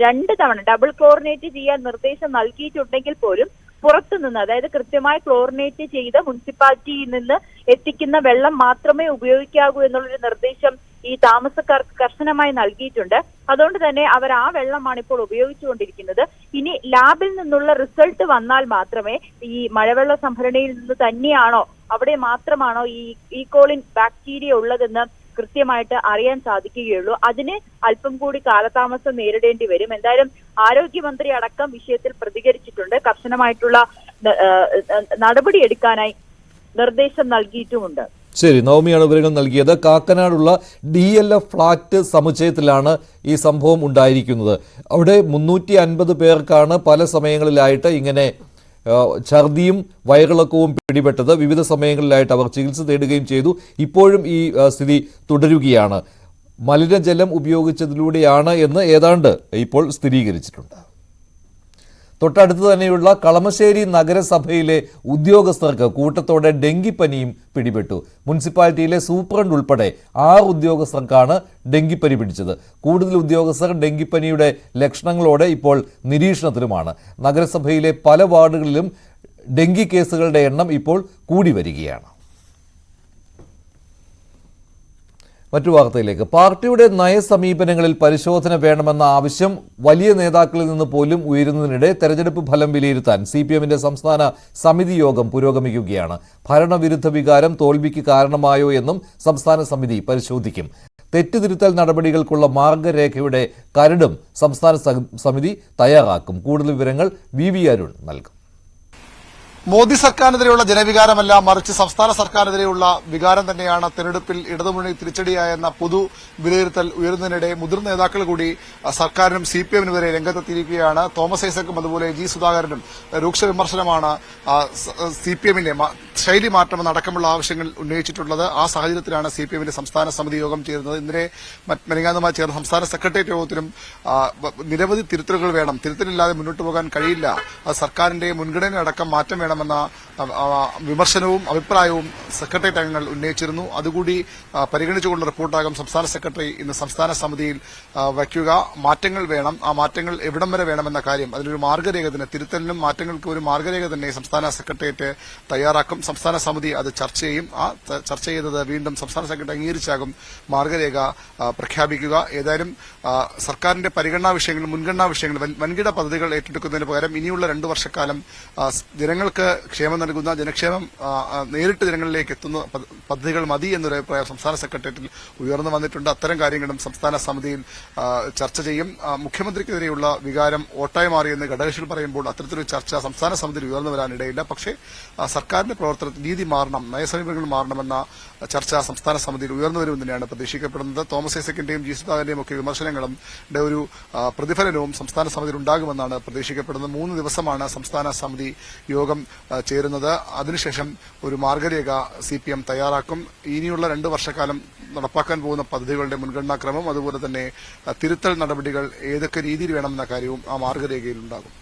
2 തവണ ഡബിൾ ക്ലോറിനേറ്റ് ചെയ്യാൻ നിർദ്ദേശം നൽകിയിട്ടുണ്ടെങ്കിൽ പോലും പുറത്തുനിന്ന്, അതായത് കൃത്യമായി ക്ലോറിനേറ്റ് ചെയ്ത് മുനിസിപ്പാലിറ്റിയിൽ നിന്ന് എത്തിക്കുന്ന വെള്ളം മാത്രമേ ഉപയോഗിക്കാവൂ എന്നുള്ളൊരു നിർദ്ദേശം ഈ താമസക്കാർക്ക് കർശനമായി നൽകിയിട്ടുണ്ട്. അതുകൊണ്ട് തന്നെ അവർ ആ വെള്ളമാണ് ഇപ്പോൾ ഉപയോഗിച്ചുകൊണ്ടിരിക്കുന്നത്. ഇനി ലാബിൽ നിന്നുള്ള റിസൾട്ട് വന്നാൽ മാത്രമേ ഈ മഴവെള്ള സംഭരണിയിൽ നിന്ന് തന്നെയാണോ, അവിടെ മാത്രമാണോ ഈ ഈക്കോളിൻ ബാക്ടീരിയ ഉള്ളതെന്ന് കൃത്യമായിട്ട് അറിയാൻ സാധിക്കുകയുള്ളൂ. അതിന് അല്പം കൂടി കാലതാമസം നേരിടേണ്ടി വരും. എന്തായാലും ആരോഗ്യമന്ത്രി അടക്കം വിഷയത്തിൽ പ്രതികരിച്ചിട്ടുണ്ട്. കർശനമായിട്ടുള്ള നടപടിയെടുക്കാനായി നിർദ്ദേശം നൽകിയിട്ടുമുണ്ട്. ശരി, നവമിയാണ് വിവരങ്ങൾ നൽകിയത്. കാക്കനാടുള്ള DLF ഫ്ളാറ്റ് സമുച്ചയത്തിലാണ് ഈ സംഭവം ഉണ്ടായിരിക്കുന്നത്. അവിടെ 350 പേർക്കാണ് പല സമയങ്ങളിലായിട്ട് ഇങ്ങനെ ഛർദിയും വയറിളക്കവും പിടിപെട്ടത്. വിവിധ സമയങ്ങളിലായിട്ട് അവർ ചികിത്സ തേടുകയും ചെയ്തു. ഇപ്പോഴും ഈ സ്ഥിതി തുടരുകയാണ്. മലിനജലം ഉപയോഗിച്ചതിലൂടെയാണ് എന്ന് ഏതാണ്ട് ഇപ്പോൾ സ്ഥിരീകരിച്ചിട്ടുണ്ട്. തൊട്ടടുത്ത് തന്നെയുള്ള കളമശ്ശേരി നഗരസഭയിലെ ഉദ്യോഗസ്ഥർക്ക് കൂട്ടത്തോടെ ഡെങ്കിപ്പനിയും പിടിപെട്ടു. മുനിസിപ്പാലിറ്റിയിലെ സൂപ്രണ്ട് ഉൾപ്പെടെ 6 ഉദ്യോഗസ്ഥർക്കാണ് ഡെങ്കിപ്പനി പിടിച്ചത്. കൂടുതൽ ഉദ്യോഗസ്ഥർ ഡെങ്കിപ്പനിയുടെ ലക്ഷണങ്ങളോടെ ഇപ്പോൾ നിരീക്ഷണത്തിലുമാണ്. നഗരസഭയിലെ പല വാർഡുകളിലും ഡെങ്കി കേസുകളുടെ എണ്ണം ഇപ്പോൾ കൂടി വരികയാണ്. മറ്റു വാർത്തയിലേക്ക്. പാർട്ടിയുടെ നയസമീപനങ്ങളിൽ പരിശോധന വേണമെന്ന ആവശ്യം വലിയ നേതാക്കളിൽ നിന്ന് പോലും ഉയരുന്നതിനിടെ തെരഞ്ഞെടുപ്പ് ഫലം വിലയിരുത്താൻ CPM-ന്റെ സംസ്ഥാന സമിതി യോഗം പുരോഗമിക്കുകയാണ്. ഭരണവിരുദ്ധ വികാരം തോൽവിക്ക് കാരണമായോ എന്നും സംസ്ഥാന സമിതി പരിശോധിക്കും. തെറ്റുതിരുത്തൽ നടപടികൾക്കുള്ള മാർഗരേഖയുടെ കരടും സംസ്ഥാന സമിതി തയ്യാറാക്കും. കൂടുതൽ വിവരങ്ങൾ വി അരുൺ നൽകും. മോദി സർക്കാരിനെതിരെയുള്ള ജനവികാരമല്ല, മറിച്ച് സംസ്ഥാന സർക്കാരിനെതിരെയുള്ള വികാരം തന്നെയാണ് തെരഞ്ഞെടുപ്പിൽ ഇടതുമുന്നണി തിരിച്ചടിയായെന്ന പൊതു വിലയിരുത്തൽ ഉയരുന്നതിനിടെ മുതിർന്ന നേതാക്കൾ കൂടി സർക്കാരിനും CPM-നുമെതിരെ രംഗത്തെത്തിയിരിക്കുകയാണ്. തോമസ് ഐസക്കും അതുപോലെ G. സുധാകരനും രൂക്ഷ വിമർശനമാണ് CPM-ന്റെ ശൈലി മാറ്റമെന്നടക്കമുള്ള ആവശ്യങ്ങൾ ഉന്നയിച്ചിട്ടുള്ളത്. ആ സാഹചര്യത്തിലാണ് CPM-ന്റെ സംസ്ഥാന സമിതി യോഗം ചേരുന്നത്. ഇന്നലെ മെനങ്ങാന്നുമായി ചേർന്ന സംസ്ഥാന സെക്രട്ടേറിയറ്റ് യോഗത്തിലും നിരവധി തിരുത്തലുകൾ വേണം, തിരുത്തലില്ലാതെ മുന്നോട്ട് പോകാൻ കഴിയില്ല, അത് സർക്കാരിന്റെ മുൻഗണന അടക്കം മാറ്റം വേണമെന്ന വിമർശനവും അഭിപ്രായവും സെക്രട്ടേറിയറ്റ് അംഗങ്ങൾ ഉന്നയിച്ചിരുന്നു. അതുകൂടി പരിഗണിച്ചുകൊണ്ട് റിപ്പോർട്ടാകും സംസ്ഥാന സെക്രട്ടറി ഇന്ന് സംസ്ഥാന സമിതിയിൽ വയ്ക്കുക. മാറ്റങ്ങൾ വേണം, ആ മാറ്റങ്ങൾ എവിടം വരെ വേണമെന്ന കാര്യം, അതിനൊരു മാർഗരേഖ തന്നെ, തിരുത്തലിനും മാറ്റങ്ങൾക്കും ഒരു മാർഗരേഖ തന്നെ സംസ്ഥാന സെക്രട്ടേറിയറ്റ് തയ്യാറാക്കും. സംസ്ഥാന സമിതി അത് ചർച്ച ചെയ്യും. ആ ചർച്ച ചെയ്തത് വീണ്ടും സംസ്ഥാന സെക്രട്ടറി അംഗീകരിച്ചാകും മാർഗരേഖ പ്രഖ്യാപിക്കുക. ഏതായാലും സർക്കാരിന്റെ പരിഗണനാ വിഷയങ്ങൾ, മുൻഗണനാ വിഷയങ്ങൾ, വൻകിട പദ്ധതികൾ ഏറ്റെടുക്കുന്നതിന് പകരം ഇനിയുള്ള 2 വർഷക്കാലം ജനങ്ങൾക്ക് ക്ഷേമം നൽകുന്ന, ജനക്ഷേമം നേരിട്ട് ജനങ്ങളിലേക്ക് എത്തുന്ന പദ്ധതികൾ മതി എന്നൊരു അഭിപ്രായം സംസ്ഥാന സെക്രട്ടേറിയറ്റിൽ ഉയർന്നു വന്നിട്ടുണ്ട്. അത്തരം കാര്യങ്ങളും സംസ്ഥാന സമിതിയിൽ ചർച്ച ചെയ്യും. മുഖ്യമന്ത്രിക്കെതിരെയുള്ള വികാരം വോട്ടായി മാറിയെന്ന് ഘടകകക്ഷികൾ പറയുമ്പോൾ അത്തരത്തിലൊരു ചർച്ച സംസ്ഥാന സമിതിയിൽ ഉയർന്നു വരാനിടയില്ല. പക്ഷേ സർക്കാരിന്റെ പ്രവർത്തനത്തിൽ രീതി മാറണം, നയസമീപനങ്ങൾ മാറണമെന്ന ചർച്ച സംസ്ഥാന സമിതിയിൽ ഉയർന്നു വരുമെന്ന് തന്നെയാണ് പ്രതീക്ഷിക്കപ്പെടുന്നത്. Thomas ഐസക്കിന്റെയും G. സുധാകരന്റെയും ഒക്കെ വിമർശനങ്ങളും ഒരു പ്രതിഫലനവും സംസ്ഥാന സമിതിയിൽ ഉണ്ടാകുമെന്നാണ് പ്രതീക്ഷിക്കപ്പെടുന്നത്. 3 ദിവസമാണ് സംസ്ഥാന സമിതി യോഗം ചേരുന്നത്. അതിനുശേഷം ഒരു മാർഗരേഖ CPM തയ്യാറാക്കും. ഇനിയുള്ള 2 വർഷക്കാലം നടപ്പാക്കാൻ പോകുന്ന പദ്ധതികളുടെ മുൻഗണനാക്രമം, അതുപോലെ തന്നെ തിരുത്തൽ നടപടികൾ ഏതൊക്കെ രീതിയിൽ വേണമെന്ന കാര്യവും ആ മാർഗരേഖയിൽ ഉണ്ടാകും.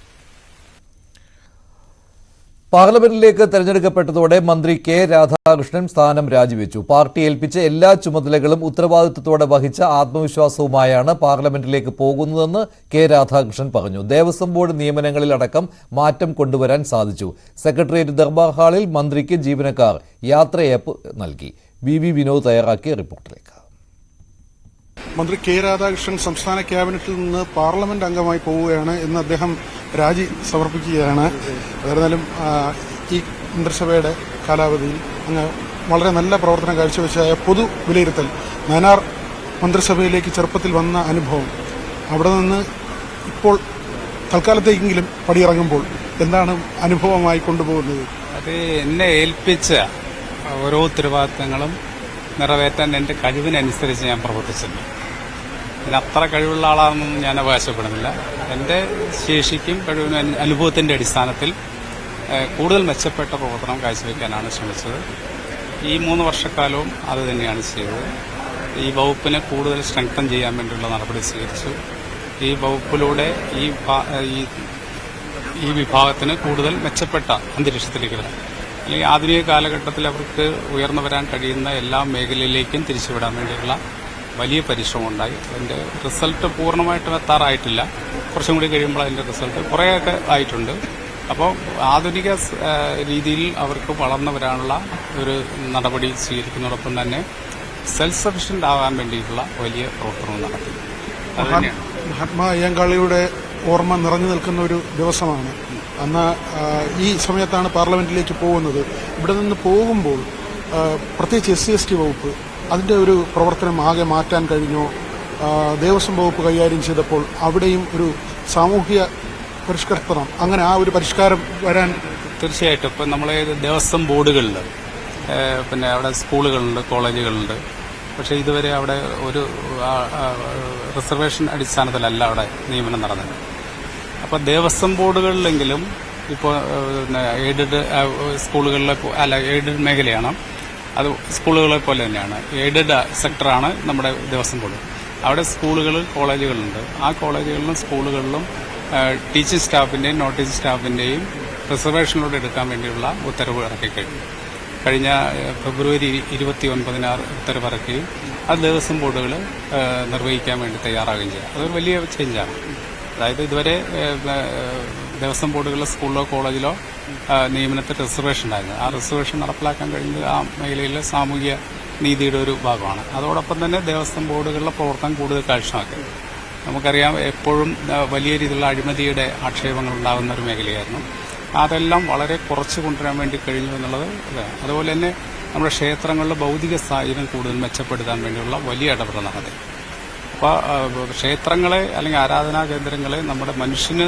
പാർലമെന്റിലേക്ക് തെരഞ്ഞെടുക്കപ്പെട്ടതോടെ മന്ത്രി K. രാധാകൃഷ്ണൻ സ്ഥാനം രാജിവെച്ചു. പാർട്ടി ഏൽപ്പിച്ച എല്ലാ ചുമതലകളും ഉത്തരവാദിത്തത്തോടെ വഹിച്ച ആത്മവിശ്വാസവുമായാണ് പാർലമെന്റിലേക്ക് പോകുന്നതെന്ന് K. രാധാകൃഷ്ണൻ പറഞ്ഞു. ദേവസ്വം ബോർഡ് നിയമനങ്ങളിലടക്കം മാറ്റം കൊണ്ടുവരാൻ സാധിച്ചു. സെക്രട്ടേറിയറ്റ് ദർബാർ ഹാളിൽ മന്ത്രിക്ക് ജീവനക്കാർ യാത്രയയപ്പ് നൽകി. വി വിനോദ് തയ്യാറാക്കിയ റിപ്പോർട്ടിലേക്ക്. മന്ത്രി K. രാധാകൃഷ്ണൻ സംസ്ഥാന ക്യാബിനറ്റിൽ നിന്ന് പാർലമെന്റ് അംഗമായി പോവുകയാണ് എന്ന് അദ്ദേഹം രാജി സമർപ്പിക്കുകയാണ്. ഏതായാലും ഈ മന്ത്രിസഭയുടെ കാലാവധിയിൽ അങ്ങ് വളരെ നല്ല പ്രവർത്തനം കാഴ്ചവെച്ചായ പൊതു വിലയിരുത്തൽ, നാനാർ മന്ത്രിസഭയിലേക്ക് ചെറുപ്പത്തിൽ വന്ന അനുഭവം, അവിടെ നിന്ന് ഇപ്പോൾ തൽക്കാലത്തേക്കെങ്കിലും പടിയിറങ്ങുമ്പോൾ എന്താണ് അനുഭവമായി കൊണ്ടുപോകുന്നത്? അത് എന്നെ ഏൽപ്പിച്ച ഓരോ ഉത്തരവാദിത്തങ്ങളും നിറവേറ്റാൻ എൻ്റെ കഴിവിനനുസരിച്ച് ഞാൻ പ്രവർത്തിച്ചിട്ടുണ്ട്. ഇതിനത്ര കഴിവുള്ള ആളാണെന്നൊന്നും ഞാൻ അവകാശപ്പെടുന്നില്ല. എൻ്റെ ശേഷിക്കും കഴിവിനും അനുഭവത്തിൻ്റെ അടിസ്ഥാനത്തിൽ കൂടുതൽ മെച്ചപ്പെട്ട പ്രവർത്തനം കാഴ്ചവെക്കാനാണ് ശ്രമിച്ചത്. ഈ 3 വർഷക്കാലവും അത് തന്നെയാണ് ചെയ്തത്. ഈ വകുപ്പിനെ കൂടുതൽ സ്ട്രെങ്തൻ ചെയ്യാൻ വേണ്ടിയുള്ള നടപടി സ്വീകരിച്ചു. ഈ വകുപ്പിലൂടെ ഈ വിഭാഗത്തിന് കൂടുതൽ മെച്ചപ്പെട്ട അന്തരീക്ഷത്തിലേക്ക് വരാം, അല്ലെങ്കിൽ ആധുനിക കാലഘട്ടത്തിൽ അവർക്ക് ഉയർന്നു വരാൻ കഴിയുന്ന എല്ലാ മേഖലയിലേക്കും തിരിച്ചുവിടാൻ വേണ്ടിയുള്ള വലിയ പരിശ്രമമുണ്ടായി. അതിൻ്റെ റിസൾട്ട് പൂർണ്ണമായിട്ടും എത്താറായിട്ടില്ല. കുറച്ചും കൂടി കഴിയുമ്പോൾ അതിൻ്റെ റിസൾട്ട് കുറേയൊക്കെ ആയിട്ടുണ്ട്. അപ്പോൾ ആധുനിക രീതിയിൽ അവർക്ക് വളർന്നു വരാനുള്ള ഒരു നടപടി സ്വീകരിക്കുന്നതോടൊപ്പം തന്നെ സെൽഫ് സഫിഷ്യന്റ് ആകാൻ വേണ്ടിയിട്ടുള്ള വലിയ പ്രവർത്തനവും നടത്തി. മഹാത്മാ അയ്യങ്കാളിയുടെ ഓർമ്മ നിറഞ്ഞു നിൽക്കുന്ന ഒരു ദിവസമാണ് അന്ന്. ഈ സമയത്താണ് പാർലമെന്റിലേക്ക് പോകുന്നത്. ഇവിടെ നിന്ന് പോകുമ്പോൾ പ്രത്യേകിച്ച് SC/ST വകുപ്പ്, അതിന്റെ ഒരു പ്രവർത്തനം ആകെ മാറ്റാൻ കഴിഞ്ഞോ? ദേവസ്വം വകുപ്പ് കൈകാര്യം ചെയ്തപ്പോൾ അവിടെയും ഒരു സാമൂഹിക പരിഷ്കരണം, അങ്ങനെ ആ ഒരു പരിഷ്കാരം വരാൻ തീർച്ചയായിട്ടും. ഇപ്പം നമ്മൾ ദേവസ്വം ബോർഡുകളിൽ പിന്നെ അവിടെ സ്കൂളുകളുണ്ട്, കോളേജുകളുണ്ട്. പക്ഷേ ഇതുവരെ അവിടെ ഒരു റിസർവേഷൻ അടിസ്ഥാനത്തിലല്ല അവിടെ നിയമനം നടന്നത്. അപ്പോൾ ദേവസ്വം ബോർഡുകളിലെങ്കിലും ഇപ്പോൾ എയ്ഡഡ് സ്കൂളുകളിലെ എയ്ഡഡ് മേഖലയാണ്, അത് സ്കൂളുകളെ പോലെ തന്നെയാണ്. എയ്ഡഡ് സെക്ടറാണ് നമ്മുടെ ദേവസ്വം ബോർഡ്. അവിടെ സ്കൂളുകൾ, കോളേജുകളുണ്ട്. ആ കോളേജുകളിലും സ്കൂളുകളിലും ടീച്ചിങ് സ്റ്റാഫിന്റെയും നോൺ ടീച്ചിങ് സ്റ്റാഫിന്റെയും റിസർവേഷനിലൂടെ എടുക്കാൻ വേണ്ടിയുള്ള ഉത്തരവ് ഇറക്കിക്കഴിഞ്ഞു. കഴിഞ്ഞ ഫെബ്രുവരി 29-ന് ഉത്തരവിറക്കുകയും അത് ദേവസ്വം ബോർഡുകൾ നിർവഹിക്കാൻ വേണ്ടി തയ്യാറാകുകയും ചെയ്യുക. അതൊരു വലിയ ചേഞ്ചാണ്. അതായത് ഇതുവരെ ദേവസ്വം ബോർഡുകളിലെ സ്കൂളിലോ കോളേജിലോ നിയമനത്തിൽ റിസർവേഷൻ ഉണ്ടായിരുന്നു. ആ റിസർവേഷൻ നടപ്പിലാക്കാൻ കഴിയുന്നത് ആ മേഖലയിലെ സാമൂഹിക നീതിയുടെ ഒരു ഭാഗമാണ്. അതോടൊപ്പം തന്നെ ദേവസ്വം ബോർഡുകളിലെ പ്രവർത്തനം കൂടുതൽ കാര്യക്ഷമമാക്കി. നമുക്കറിയാം, എപ്പോഴും വലിയ രീതിയിലുള്ള അഴിമതിയുടെ ആക്ഷേപങ്ങൾ ഉണ്ടാകുന്ന ഒരു മേഖലയായിരുന്നു. അതെല്ലാം വളരെ കുറച്ച് കൊണ്ടുവരാൻ വേണ്ടി കഴിഞ്ഞു എന്നുള്ളത്. അതുപോലെ തന്നെ നമ്മുടെ ക്ഷേത്രങ്ങളുടെ ഭൗതിക സാഹചര്യം കൂടുതൽ മെച്ചപ്പെടുത്താൻ വേണ്ടിയുള്ള വലിയ ഇടപെടൽ നടത്തി. അപ്പോൾ ക്ഷേത്രങ്ങളെ അല്ലെങ്കിൽ ആരാധനാ കേന്ദ്രങ്ങളെ നമ്മുടെ മനുഷ്യന്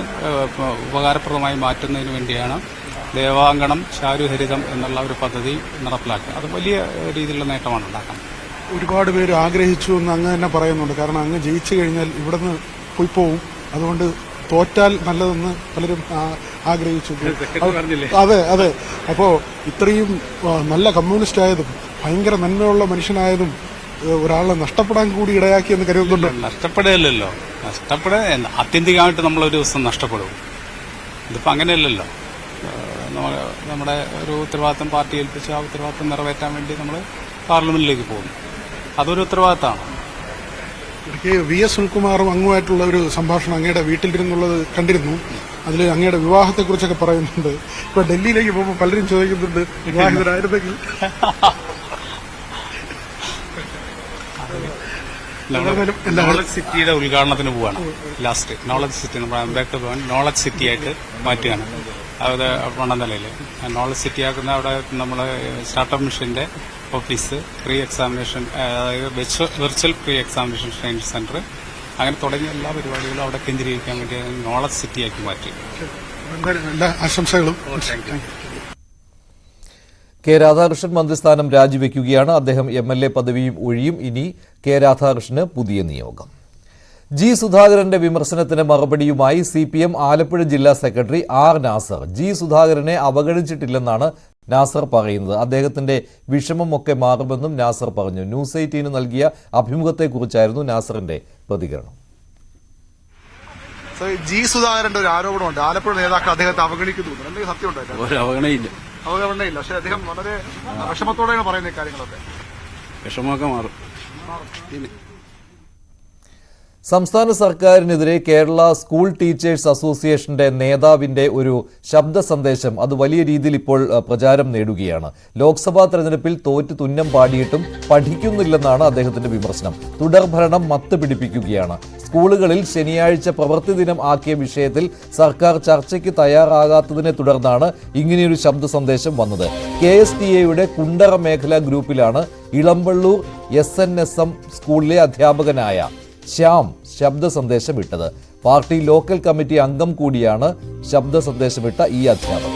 ഉപകാരപ്രദമായി മാറ്റുന്നതിന് വേണ്ടിയാണ് ദേവാങ്കണം ചാരുഹരിതം എന്നുള്ള ഒരു പദ്ധതി നടപ്പിലാക്കുക. അത് വലിയ രീതിയിലുള്ള നേട്ടമാണ് ഉണ്ടാക്കുന്നത്. ഒരുപാട് പേര് ആഗ്രഹിച്ചു എന്ന് അങ്ങ് തന്നെ പറയുന്നുണ്ട്. കാരണം അങ്ങ് ജയിച്ചു കഴിഞ്ഞാൽ ഇവിടെ നിന്ന് പോയി പോവും, അതുകൊണ്ട് തോറ്റാൽ നല്ലതെന്ന് പലരും ആഗ്രഹിച്ചു. അതെ അതെ. അപ്പോൾ ഇത്രയും നല്ല കമ്മ്യൂണിസ്റ്റ് ആയതും ഭയങ്കര നന്മയുള്ള മനുഷ്യനായതും ഒരാളെ നഷ്ടപ്പെടാൻ കൂടി ഇടയാക്കിയെന്ന് കരുതുന്നുണ്ട്. നഷ്ടപ്പെടുകയല്ലോ, ആത്യന്തികമായിട്ട് നമ്മളൊരു ദിവസം നഷ്ടപ്പെടും. ഇതിപ്പോൾ അങ്ങനെയല്ലല്ലോ. നമ്മുടെ ഒരു ഉത്തരവാദിത്തം പാർട്ടി ഏൽപ്പിച്ച് ആ ഉത്തരവാദിത്തം നിറവേറ്റാൻ വേണ്ടി നമ്മൾ പാർലമെന്റിലേക്ക് പോകുന്നു. അതൊരു ഉത്തരവാദിത്തമാണ്. VS സുനിൽകുമാറും അങ്ങുമായിട്ടുള്ള ഒരു സംഭാഷണം അങ്ങയുടെ വീട്ടിലിരുന്നുള്ളത് കണ്ടിരുന്നു. അതിൽ അങ്ങയുടെ വിവാഹത്തെക്കുറിച്ചൊക്കെ പറയുന്നുണ്ട്. ഇപ്പൊ ഡൽഹിയിലേക്ക് പോകുമ്പോൾ പലരും ചോദിക്കുന്നുണ്ട് വിവാഹിതരായിരുന്നെങ്കിൽ. നോളജ് സിറ്റിയുടെ ഉദ്ഘാടനത്തിന് പോവാണ് ലാസ്റ്റ്. നോളജ് സിറ്റി നമ്മുടെ അംബേദ്കർ ഭവൻ നോളജ് സിറ്റി ആയിട്ട് മാറ്റുകയാണ്. അത് വണ്ണന്തലയിൽ നോളജ് സിറ്റി ആക്കുന്ന അവിടെ നമ്മൾ സ്റ്റാർട്ടപ്പ് മിഷന്റെ ഓഫീസ്, പ്രീ എക്സാമിനേഷൻ, അതായത് virtual pre examination training centre, അങ്ങനെ തുടങ്ങിയ എല്ലാ പരിപാടികളും അവിടെ കേന്ദ്രീകരിക്കാൻ വേണ്ടി നോളജ് സിറ്റിയാക്കി മാറ്റി. എല്ലാ ആശംസകളും. കെ രാധാകൃഷ്ണൻ മന്ത്രിസ്ഥാനം രാജിവെക്കുകയാണ്. അദ്ദേഹം MLA പദവിയും ഒഴിയും. ഇനി കെ രാധാകൃഷ്ണന് പുതിയ നിയോഗം. ജി സുധാകരന്റെ വിമർശനത്തിന് മറുപടിയുമായി CPM ആലപ്പുഴ ജില്ലാ സെക്രട്ടറി R നാസർ. ജി സുധാകരനെ അവഗണിച്ചിട്ടില്ലെന്നാണ് നാസർ പറയുന്നത്. അദ്ദേഹത്തിന്റെ വിഷമമൊക്കെ മാറുമെന്നും നാസർ പറഞ്ഞു. ന്യൂസ് 18 നൽകിയ അഭിമുഖത്തെക്കുറിച്ചായിരുന്നു നാസറിന്റെ പ്രതികരണം. ജി സുധാകരന്റെ ഒരു ആരോപണമുണ്ട്, ആലപ്പുഴ നേതാക്കൾ അദ്ദേഹത്തെ അവഗണിക്കുന്നു. എന്തെങ്കിലും സത്യം ഉണ്ടായിരുന്നു? അവഗണയില്ല. പക്ഷെ അദ്ദേഹം വളരെ വിഷമത്തോടെയാണ് പറയുന്ന കാര്യങ്ങളൊക്കെ. വിഷമമൊക്കെ മാറും. സംസ്ഥാന സർക്കാരിനെതിരെ കേരള സ്കൂൾ ടീച്ചേഴ്സ് അസോസിയേഷന്റെ നേതാവിന്റെ ഒരു ശബ്ദ സന്ദേശം അത് വലിയ രീതിയിൽ ഇപ്പോൾ പ്രചാരം നേടുകയാണ്. ലോക്സഭാ തെരഞ്ഞെടുപ്പിൽ തോറ്റ് തുന്നം പാടിയിട്ടും പഠിക്കുന്നില്ലെന്നാണ് അദ്ദേഹത്തിന്റെ വിമർശനം. തുടർഭരണം മത്ത് പിടിപ്പിക്കുകയാണ്. സ്കൂളുകളിൽ ശനിയാഴ്ച പ്രവൃത്തി ദിനം ആക്കിയ വിഷയത്തിൽ സർക്കാർ ചർച്ചയ്ക്ക് തയ്യാറാകാത്തതിനെ തുടർന്നാണ് ഇങ്ങനെയൊരു ശബ്ദ സന്ദേശം വന്നത്. KSTA കുണ്ടറ മേഖലാ ഗ്രൂപ്പിലാണ് ഇളമ്പള്ളൂർ SNSM സ്കൂളിലെ അധ്യാപകനായ ശ്യാം ശബ്ദ സന്ദേശം ഇട്ടത്. പാർട്ടി ലോക്കൽ കമ്മിറ്റി അംഗം കൂടിയാണ് ശബ്ദ സന്ദേശമിട്ട ഈ അധ്യാപകൻ.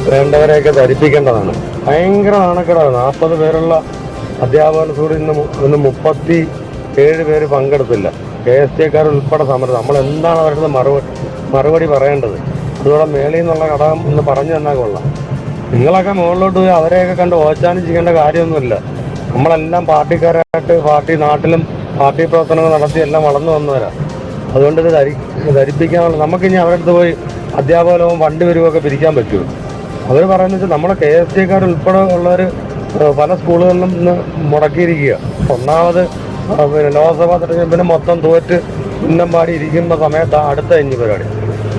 വേണ്ടവരെയൊക്കെ ധരിപ്പിക്കേണ്ടതാണ്. ഭയങ്കര നാണക്കേടാണ്. 40 പേരുള്ള അധ്യാപകർ ഇന്ന് 37 പേര് പങ്കെടുത്തില്ല. KSTA ഉൾപ്പെടെ സമരം. നമ്മൾ എന്താണ് അവരുടെ മറുപടി പറയേണ്ടത്? അതുപോലെ മേളിൽ നിന്നുള്ള ഘടകം ഒന്ന് പറഞ്ഞു തന്നാൽ കൊള്ളാം. നിങ്ങളൊക്കെ മുകളിലോട്ട് പോയി അവരെയൊക്കെ കണ്ട് ഓച്ചാനം ചെയ്യേണ്ട കാര്യമൊന്നുമില്ല. നമ്മളെല്ലാം പാർട്ടിക്കാരായിട്ട് പാർട്ടി നാട്ടിലും പാർട്ടി പ്രവർത്തനങ്ങൾ നടത്തി എല്ലാം വളർന്നു വന്നവരാ. അതുകൊണ്ട് ഇത് ധരിപ്പിക്കാനുള്ള നമുക്കിനി അവരുടെ അടുത്ത് പോയി അധ്യാപകവും ഫണ്ട് വരുമൊക്കെ പിരിക്കാൻ പറ്റുമോ? അവർ പറയുന്നത് വെച്ചാൽ നമ്മുടെ KSTA ഉൾപ്പെടെ ഉള്ളവർ പല സ്കൂളുകളിലും ഇന്ന് മുടക്കിയിരിക്കുക. ഒന്നാമത് ലോക്സഭാ തെരഞ്ഞെടുപ്പിന് മൊത്തം തോറ്റ് ഉന്നമ്പാടി ഇരിക്കുന്ന സമയത്താണ് അടുത്ത പരിപാടി.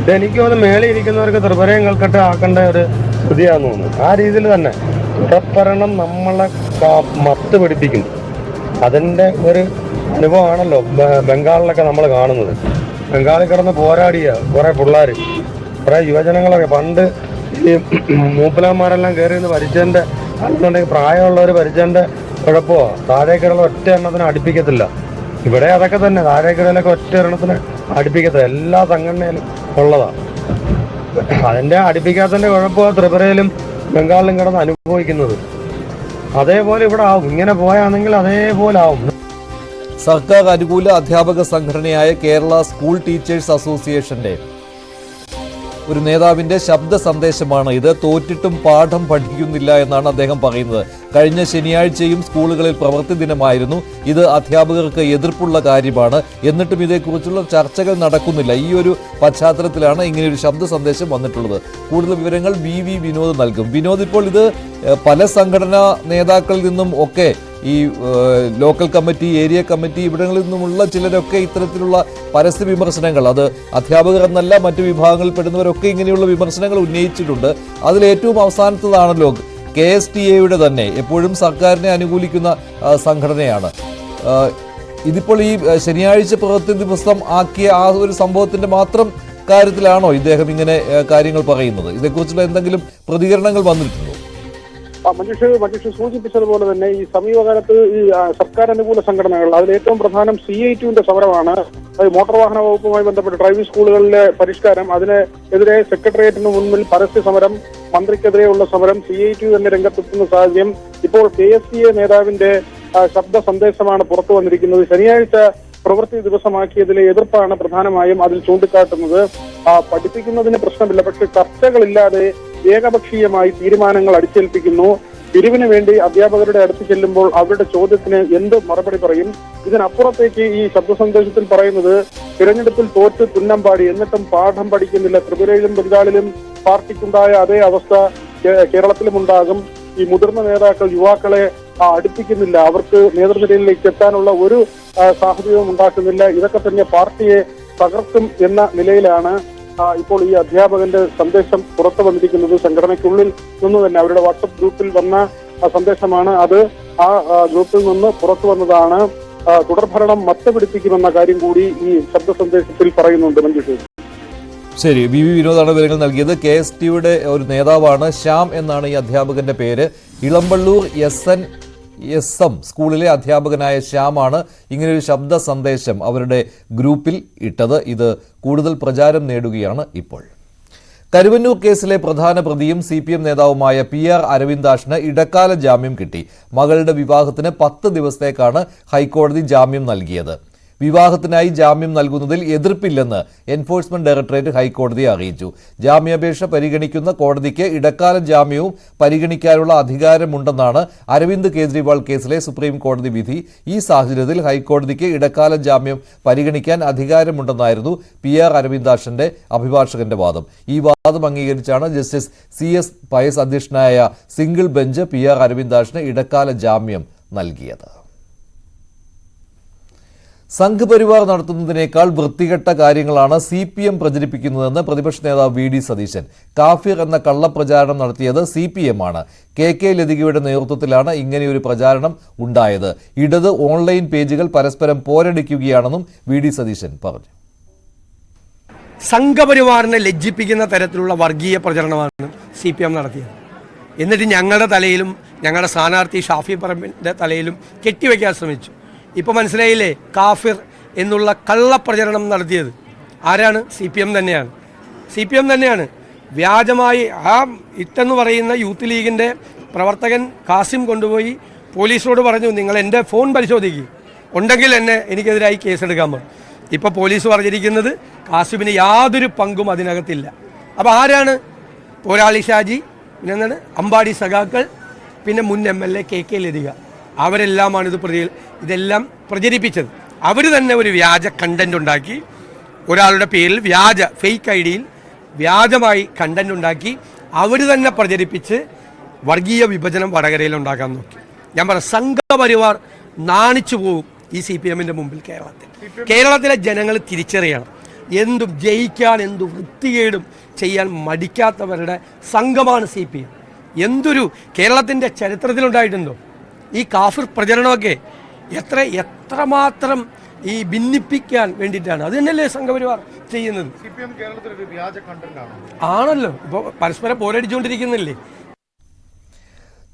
ഇതെനിക്ക് തോന്നുന്നു മേളിൽ ഇരിക്കുന്നവർക്ക് ത്രിപുരയും കേൾക്കട്ടെ ആക്കേണ്ട ഒരു സ്ഥിതിയാണെന്ന് തോന്നുന്നു. ആ രീതിയിൽ തന്നെ തുടർഭരണം നമ്മളെ മത്ത് പിടിപ്പിക്കും. അതിൻ്റെ ഒരു അനുഭവമാണല്ലോ ബംഗാളിലൊക്കെ നമ്മൾ കാണുന്നത്. ബംഗാളിൽ കിടന്ന് പോരാടിയ കുറേ പിള്ളേർ, കുറേ യുവജനങ്ങളൊക്കെ പണ്ട് ഈ മൂപ്പലന്മാരെല്ലാം കയറി നിന്ന് ഭരിച്ചതിൻ്റെ അല്ലെന്നുണ്ടെങ്കിൽ പ്രായമുള്ളവർ ഭരിച്ചതിൻ്റെ കുഴപ്പമോ താഴേക്കിടയിൽ ഒറ്റ എണ്ണത്തിന് അടുപ്പിക്കത്തില്ല. ഇവിടെ അതൊക്കെ തന്നെ, താഴേക്കിടയിലൊക്കെ ഒറ്റ എണ്ണത്തിന് അടുപ്പിക്കത്തില്ല. എല്ലാ സംഘടനയിലും ഉള്ളതാണ്. അതിൻ്റെ അടുപ്പിക്കാത്തതിൻ്റെ കുഴപ്പമാണ് ത്രിപുരയിലും ബംഗാളിലും കിടന്ന് അനുഭവിക്കുന്നത്. അതേപോലെ ഇവിടെ ആവും. ഇങ്ങനെ പോയാണെങ്കിൽ അതേപോലെ ആവും. സർക്കാർ അനുകൂല അധ്യാപക സംഘടനയായ കേരള സ്കൂൾ ടീച്ചേഴ്സ് അസോസിയേഷന്റെ ഒരു നേതാവിന്റെ ശബ്ദ സന്ദേശമാണ് ഇത്. തോറ്റിട്ടും പാഠം പഠിക്കുന്നില്ല എന്നാണ് അദ്ദേഹം പറയുന്നത്. കഴിഞ്ഞ ശനിയാഴ്ചയും സ്കൂളുകളിൽ പ്രവൃത്തി ദിനമായിരുന്നു. ഇത് അധ്യാപകർക്ക് എതിർപ്പുള്ള കാര്യമാണ്. എന്നിട്ടും ഇതേക്കുറിച്ചുള്ള ചർച്ചകൾ നടക്കുന്നില്ല. ഈ ഒരു പശ്ചാത്തലത്തിലാണ് ഇങ്ങനെയൊരു ശബ്ദ സന്ദേശം വന്നിട്ടുള്ളത്. കൂടുതൽ വിവരങ്ങൾ VV വിനോദ് നൽകും. വിനോദ്, ഇപ്പോൾ ഇത് പല സംഘടനാ നേതാക്കളിൽ നിന്നും ഒക്കെ ഈ ലോക്കൽ കമ്മിറ്റി, ഏരിയ കമ്മിറ്റി ഇവിടങ്ങളിൽ നിന്നുമുള്ള ചിലരൊക്കെ ഇത്തരത്തിലുള്ള പരസ്യ വിമർശനങ്ങൾ, അത് അധ്യാപകർ എന്നല്ല മറ്റു വിഭാഗങ്ങളിൽ പെടുന്നവരൊക്കെ ഇങ്ങനെയുള്ള വിമർശനങ്ങൾ ഉന്നയിച്ചിട്ടുണ്ട്. അതിലേറ്റവും അവസാനത്തതാണല്ലോ KSTA തന്നെ എപ്പോഴും സർക്കാരിനെ അനുകൂലിക്കുന്ന സംഘടനയാണ്. ഇതിപ്പോൾ ഈ ശനിയാഴ്ച പ്രവൃത്തി ദിവസം ആക്കിയ ആ ഒരു സംഭവത്തിന്റെ മാത്രം കാര്യത്തിലാണോ ഇദ്ദേഹം ഇങ്ങനെ കാര്യങ്ങൾ പറയുന്നത്? ഇതേക്കുറിച്ചുള്ള എന്തെങ്കിലും പ്രതികരണങ്ങൾ വന്നിട്ടുണ്ടോ? മഞ്ജുഷ സൂചിപ്പിച്ചതുപോലെ തന്നെ ഈ സമീപകാലത്ത് ഈ സർക്കാർ അനുകൂല സംഘടനകൾ അതിൽ ഏറ്റവും പ്രധാനം CITUവിന്റെ സമരമാണ്. മോട്ടോർ വാഹന വകുപ്പുമായി ബന്ധപ്പെട്ട് ഡ്രൈവിംഗ് സ്കൂളുകളിലെ പരിഷ്കാരം, അതിനെതിരെ സെക്രട്ടേറിയറ്റിന് മുന്നിൽ പരസ്യ സമരം, മന്ത്രിക്കെതിരെയുള്ള സമരം, CITU തന്നെ രംഗത്തെത്തുന്ന സാഹചര്യം. ഇപ്പോൾ KSCA നേതാവിന്റെ ശബ്ദ സന്ദേശമാണ് പുറത്തു വന്നിരിക്കുന്നത്. ശനിയാഴ്ച പ്രവൃത്തി ദിവസമാക്കിയതിലെ എതിർപ്പാണ് പ്രധാനമായും അതിൽ ചൂണ്ടിക്കാട്ടുന്നത്. പഠിപ്പിക്കുന്നതിന് പ്രശ്നമില്ല, പക്ഷെ ചർച്ചകളില്ലാതെ ഏകപക്ഷീയമായി തീരുമാനങ്ങൾ അടിച്ചേൽപ്പിക്കുന്നു. പിരിവിന് വേണ്ടി അധ്യാപകരുടെ അടുത്ത് ചെല്ലുമ്പോൾ അവരുടെ ചോദ്യത്തിന് എന്ത് മറുപടി പറയും? ഇതിനപ്പുറത്തേക്ക് ഈ ശബ്ദ സന്ദേശത്തിൽ പറയുന്നത് തിരഞ്ഞെടുപ്പിൽ തോറ്റ് തുന്നമ്പാടി, എന്നിട്ടും പാഠം പഠിക്കുന്നില്ല. ത്രിപുരയിലും ബംഗാളിലും പാർട്ടിക്കുണ്ടായ അതേ അവസ്ഥ കേരളത്തിലും ഉണ്ടാകും. ഈ മുതിർന്ന നേതാക്കൾ യുവാക്കളെ അടുപ്പിക്കുന്നില്ല, അവർക്ക് നേതൃനിരയിലേക്ക് എത്താനുള്ള ഒരു സാഹചര്യവും ഉണ്ടാക്കുന്നില്ല. ഇതൊക്കെ തന്നെ പാർട്ടിയെ തകർക്കും എന്ന നിലയിലാണ് ഇപ്പോൾ ഈ അധ്യാപകന്റെ സന്ദേശം പുറത്തു വന്നിരിക്കുന്നത്. സംഘടനയ്ക്കുള്ളിൽ നിന്ന് തന്നെ അവരുടെ വാട്സപ്പ് ഗ്രൂപ്പിൽ വന്ന സന്ദേശമാണ് അത്. ആ ഗ്രൂപ്പിൽ നിന്ന് പുറത്തു വന്നതാണ്. തുടർഭരണം മത്തപിടിപ്പിക്കുമെന്ന കാര്യം കൂടി ഈ ശബ്ദ സന്ദേശത്തിൽ പറയുന്നുണ്ട്. മഞ്ജുഷ, ശരി. വി വിനോദാണ് വിവരങ്ങൾ നൽകിയത്. KSTയുടെ ഒരു നേതാവാണ്, ശ്യാം എന്നാണ് ഈ അധ്യാപകന്റെ പേര്. ഇളമ്പള്ളൂർ SM സ്കൂളിലെ അധ്യാപകനായ ശ്യാമാണ് ഇങ്ങനെയൊരു ശബ്ദ സന്ദേശം അവരുടെ ഗ്രൂപ്പിൽ ഇട്ടത്. ഇത് കൂടുതൽ പ്രചാരം നേടുകയാണ് ഇപ്പോൾ. കരുവന്നൂർ കേസിലെ പ്രധാന പ്രതിയും CPM നേതാവുമായ PR അരവിന്ദാഷിന് ഇടക്കാല ജാമ്യം കിട്ടി. മകളുടെ വിവാഹത്തിന് 10 ദിവസത്തേക്കാണ് ഹൈക്കോടതി ജാമ്യം നൽകിയത്. വിവാഹത്തിനായി ജാമ്യം നൽകുന്നതിൽ എതിർപ്പില്ലെന്ന് എൻഫോഴ്സ്മെന്റ് ഡയറക്ടറേറ്റ് ഹൈക്കോടതിയെ അറിയിച്ചു. ജാമ്യാപേക്ഷ പരിഗണിക്കുന്ന കോടതിക്ക് ഇടക്കാല ജാമ്യവും പരിഗണിക്കാനുള്ള അധികാരമുണ്ടെന്നാണ് അരവിന്ദ് കേജ്രിവാൾ കേസിലെ സുപ്രീം കോടതി വിധി. ഈ സാഹചര്യത്തിൽ ഹൈക്കോടതിക്ക് ഇടക്കാല ജാമ്യം പരിഗണിക്കാൻ അധികാരമുണ്ടെന്നായിരുന്നു PR അരവിന്ദാഷിന്റെ അഭിഭാഷകന്റെ വാദം. ഈ വാദം അംഗീകരിച്ചാണ് ജസ്റ്റിസ് CS പയസ് അധ്യക്ഷനായ സിംഗിൾ ബെഞ്ച് PR അരവിന്ദാഷിന് ഇടക്കാല ജാമ്യം നൽകിയത്. സംഘപരിവാർ നടത്തുന്നതിനേക്കാൾ വൃത്തികെട്ട കാര്യങ്ങളാണ് CPM പ്രചരിപ്പിക്കുന്നതെന്ന് പ്രതിപക്ഷ നേതാവ് VD സതീശൻ. കാഫിർ എന്ന കള്ളപ്രചാരണം നടത്തിയത് CPM ആണ്. KK ലതികയുടെ നേതൃത്വത്തിലാണ് ഇങ്ങനെയൊരു പ്രചാരണം ഉണ്ടായത്. ഇടത് ഓൺലൈൻ പേജുകൾ പരസ്പരം പോരടിക്കുകയാണെന്നും VD സതീശൻ പറഞ്ഞു. സംഘപരിവാറിനെ ലജ്ജിപ്പിക്കുന്ന തരത്തിലുള്ള വർഗീയ പ്രചരണമാണ് CPM നടത്തിയത്. എന്നിട്ട് ഞങ്ങളുടെ തലയിലും ഞങ്ങളുടെ സ്ഥാനാർത്ഥി ഷാഫി പറമ്പിൻ്റെ തലയിലും കെട്ടിവെക്കാൻ ശ്രമിച്ചു. ഇപ്പോൾ മനസ്സിലായില്ലേ, കാഫിർ എന്നുള്ള കള്ളപ്രചരണം നടത്തിയത് ആരാണ്? CPM തന്നെയാണ്. CPM തന്നെയാണ് വ്യാജമായി ആ ഇട്ടെന്ന് പറയുന്ന യൂത്ത് ലീഗിൻ്റെ പ്രവർത്തകൻ കാസിം കൊണ്ടുപോയി പോലീസിനോട് പറഞ്ഞു, നിങ്ങൾ എൻ്റെ ഫോൺ പരിശോധിക്കുക, ഉണ്ടെങ്കിൽ എനിക്കെതിരായി കേസെടുക്കാൻ പറഞ്ഞു. ഇപ്പോൾ പോലീസ് പറഞ്ഞിരിക്കുന്നത് കാസിമിന് യാതൊരു പങ്കും അതിനകത്തില്ല. അപ്പോൾ ആരാണ്? പോരാളി ഷാജി, പിന്നെ എന്താണ് അമ്പാടി സഖാക്കൾ, പിന്നെ മുൻ MLA KK ലതിക, അവരെല്ലാമാണ് ഇതെല്ലാം പ്രചരിപ്പിച്ചത്. അവർ തന്നെ ഒരു വ്യാജ കണ്ടന്റ് ഉണ്ടാക്കി, ഒരാളുടെ പേരിൽ ഫേക്ക് IDയിൽ വ്യാജമായി കണ്ടന്റ് ഉണ്ടാക്കി അവർ തന്നെ പ്രചരിപ്പിച്ച് വർഗീയ വിഭജനം വടകരയിൽ ഉണ്ടാക്കാൻ നോക്കി. ഞാൻ പറയാം, സംഘപരിവാർ നാണിച്ചു പോകും ഈ CPMന്റെ മുമ്പിൽ. കേരളത്തിലെ ജനങ്ങൾ തിരിച്ചറിയണം, എന്തും ജയിക്കാൻ എന്തു വൃത്തികേടും ചെയ്യാൻ മടിക്കാത്തവരുടെ സംഘമാണ് CPM. എന്തൊരു കേരളത്തിൻ്റെ ചരിത്രത്തിലുണ്ടായിട്ടുണ്ടോ ഈ കാഫിർ പ്രചരണമൊക്കെ? എത്രമാത്രം ഈ ഭിന്നിപ്പിക്കാൻ വേണ്ടിയിട്ടാണ്. അത് തന്നെയല്ലേ സംഘപരിവാർ ചെയ്യുന്നത്? ആണല്ലോ, ഇപ്പോൾ പരസ്പരം പോരടിച്ചുകൊണ്ടിരിക്കുന്നില്ലേ.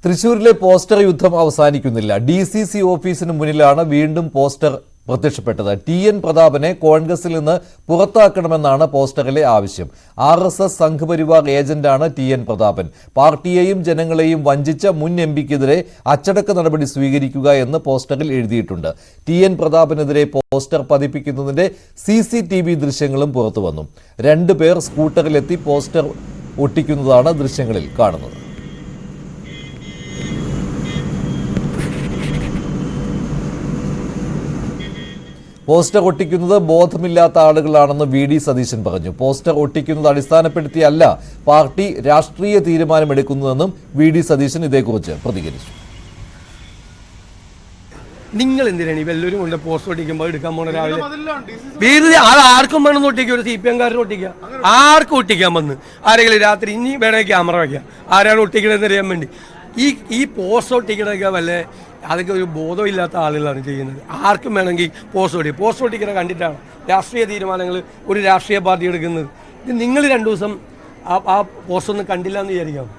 തൃശൂരിലെ പോസ്റ്റർ യുദ്ധം അവസാനിക്കുന്നില്ല. DCC ഓഫീസിന് മുന്നിലാണ് വീണ്ടും പോസ്റ്റർ പ്രത്യക്ഷപ്പെട്ടത്. TN പ്രതാപനെ കോൺഗ്രസിൽ നിന്ന് പുറത്താക്കണമെന്നാണ് പോസ്റ്ററിലെ ആവശ്യം. RSS Sangh Parivar ഏജന്റാണ് TN Prathapan. പാർട്ടിയെയും ജനങ്ങളെയും വഞ്ചിച്ച മുൻ MPക്കെതിരെ അച്ചടക്ക നടപടി സ്വീകരിക്കുക എന്ന് പോസ്റ്ററിൽ എഴുതിയിട്ടുണ്ട്. TN പ്രതാപനെതിരെ പോസ്റ്റർ പതിപ്പിക്കുന്നതിന്റെ CCTV ദൃശ്യങ്ങളും പുറത്തുവന്നു. 2 പേർ സ്കൂട്ടറിലെത്തി പോസ്റ്റർ ഒട്ടിക്കുന്നതാണ് ദൃശ്യങ്ങളിൽ കാണുന്നത്. പോസ്റ്റർ ഒട്ടിക്കുന്നത് ബോധമില്ലാത്ത ആളുകളാണെന്ന് VD സതീശൻ പറഞ്ഞു. പോസ്റ്റർ ഒട്ടിക്കുന്നത് അടിസ്ഥാനപ്പെടുത്തിയല്ല പാർട്ടി രാഷ്ട്രീയ തീരുമാനമെടുക്കുന്നതെന്നും VD സതീശൻ ഇതേക്കുറിച്ച് പ്രതികരിച്ചു. നിങ്ങൾ എന്തിനാണ് ഈ വല്ലവരും കൊണ്ട് പോസ്റ്റർ ഒട്ടിക്കുമ്പോൾ എടുക്കാൻ പോണ രാവിലെ വീട് അത് ആർക്കും വേണമെന്ന് ഒട്ടിക്കുക, ഒരു CPMകാരന് ഒട്ടിക്കുക, ആർക്കും ഒട്ടിക്കാൻ വന്ന് ആരെങ്കിലും രാത്രി ഇനി വേണമെങ്കിൽ ക്യാമറ വയ്ക്കാം, ആരാണ് ഒട്ടിക്കണമെന്ന് അറിയാൻ വേണ്ടി. ഈ പോസ്റ്റർ ഒട്ടിക്കണൊക്കെ അതൊക്കെ ഒരു ബോധമില്ലാത്ത ആളുകളാണ് ചെയ്യുന്നത്. ആർക്കും വേണമെങ്കിൽ പോസ്റ്റ് ഒട്ടിക്കണ കണ്ടിട്ടാണ് രാഷ്ട്രീയ തീരുമാനങ്ങൾ ഒരു രാഷ്ട്രീയ പാർട്ടി എടുക്കുന്നത്. ഇത് നിങ്ങൾ 2 ദിവസം ആ പോസ്റ്റൊന്നും കണ്ടില്ല എന്ന് വിചാരിക്കാം.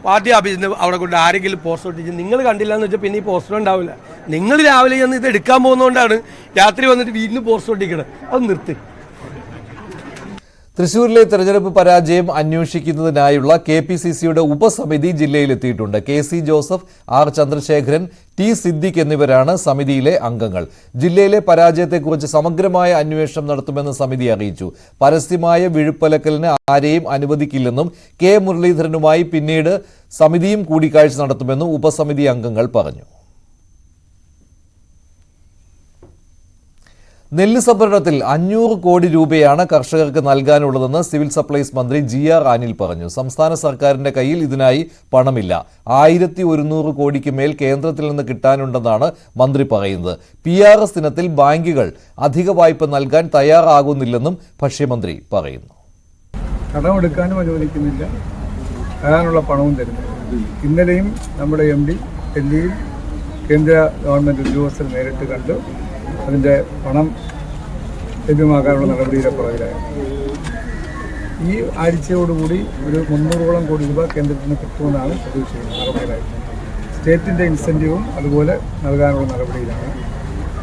പാർട്ടി ഓഫീസിൽ നിന്ന് അവിടെ കൊണ്ട് ആരെങ്കിലും പോസ്റ്റർ ഒട്ടിച്ച് നിങ്ങൾ കണ്ടില്ല എന്ന് വെച്ചാൽ പിന്നെ ഈ പോസ്റ്റർ ഉണ്ടാവില്ല. നിങ്ങൾ രാവിലെ ചെന്ന് ഇത് എടുക്കാൻ പോകുന്നതുകൊണ്ടാണ് രാത്രി വന്നിട്ട് വീണ്ടും പോസ്റ്റർ ഒട്ടിക്കണം. അത് നിർത്തി. തൃശൂരിലെ തെരഞ്ഞെടുപ്പ് പരാജയം അന്വേഷിക്കുന്നതിനായുള്ള KPCCയുടെ ഉപസമിതി ജില്ലയിലെത്തിയിട്ടുണ്ട്. KC Joseph, R Chandrasekharan, T Siddique എന്നിവരാണ് സമിതിയിലെ അംഗങ്ങൾ. ജില്ലയിലെ പരാജയത്തെക്കുറിച്ച് സമഗ്രമായ അന്വേഷണം നടത്തുമെന്ന് സമിതി അറിയിച്ചു. പരസ്യമായ വിഴുപ്പലക്കലിന് ആരെയും അനുവദിക്കില്ലെന്നും K മുരളീധരനുമായി പിന്നീട് സമിതിയും കൂടിക്കാഴ്ച നടത്തുമെന്നും ഉപസമിതി അംഗങ്ങൾ പറഞ്ഞു. നെല്ല് സംഭരണത്തിൽ 500 കോടി രൂപയാണ് കർഷകർക്ക് നൽകാനുള്ളതെന്ന് സിവിൽ സപ്ലൈസ് മന്ത്രി GR അനിൽ പറഞ്ഞു. സംസ്ഥാന സർക്കാരിന്റെ കയ്യിൽ ഇതിനായി പണമില്ല. 1100 കോടിക്ക് മേൽ കേന്ദ്രത്തിൽ നിന്ന് കിട്ടാനുണ്ടെന്നാണ് മന്ത്രി പറയുന്നത്. PRS ദിനത്തിൽ ബാങ്കുകൾ അധിക വായ്പ നൽകാൻ തയ്യാറാകുന്നില്ലെന്നും ഭക്ഷ്യമന്ത്രി പറയുന്നു. കടമെടുക്കാനും അനുവദിക്കുന്നില്ല, അതിനുള്ള പണവും തരുന്നില്ല. ഇന്നലെയും നമ്മുടെ MD ഡൽഹിയിൽ കേന്ദ്ര ഗവൺമെന്റ് ഉദ്യോഗസ്ഥർ നേരിട്ട് കണ്ട് അതിൻ്റെ പണം ലഭ്യമാക്കാനുള്ള നടപടിയുടെ പുറകിലായിരുന്നു. ഈ ആഴ്ചയോടുകൂടി ഒരു 300ഓളം കോടി രൂപ കേന്ദ്രത്തിൽ നിന്ന് കിട്ടുമെന്നാണ് പ്രതീക്ഷിക്കുന്നത്. നടപടിയിലായിരുന്നു സ്റ്റേറ്റിൻ്റെ ഇൻസെൻറ്റീവും അതുപോലെ നൽകാനുള്ള നടപടിയിലാണ്.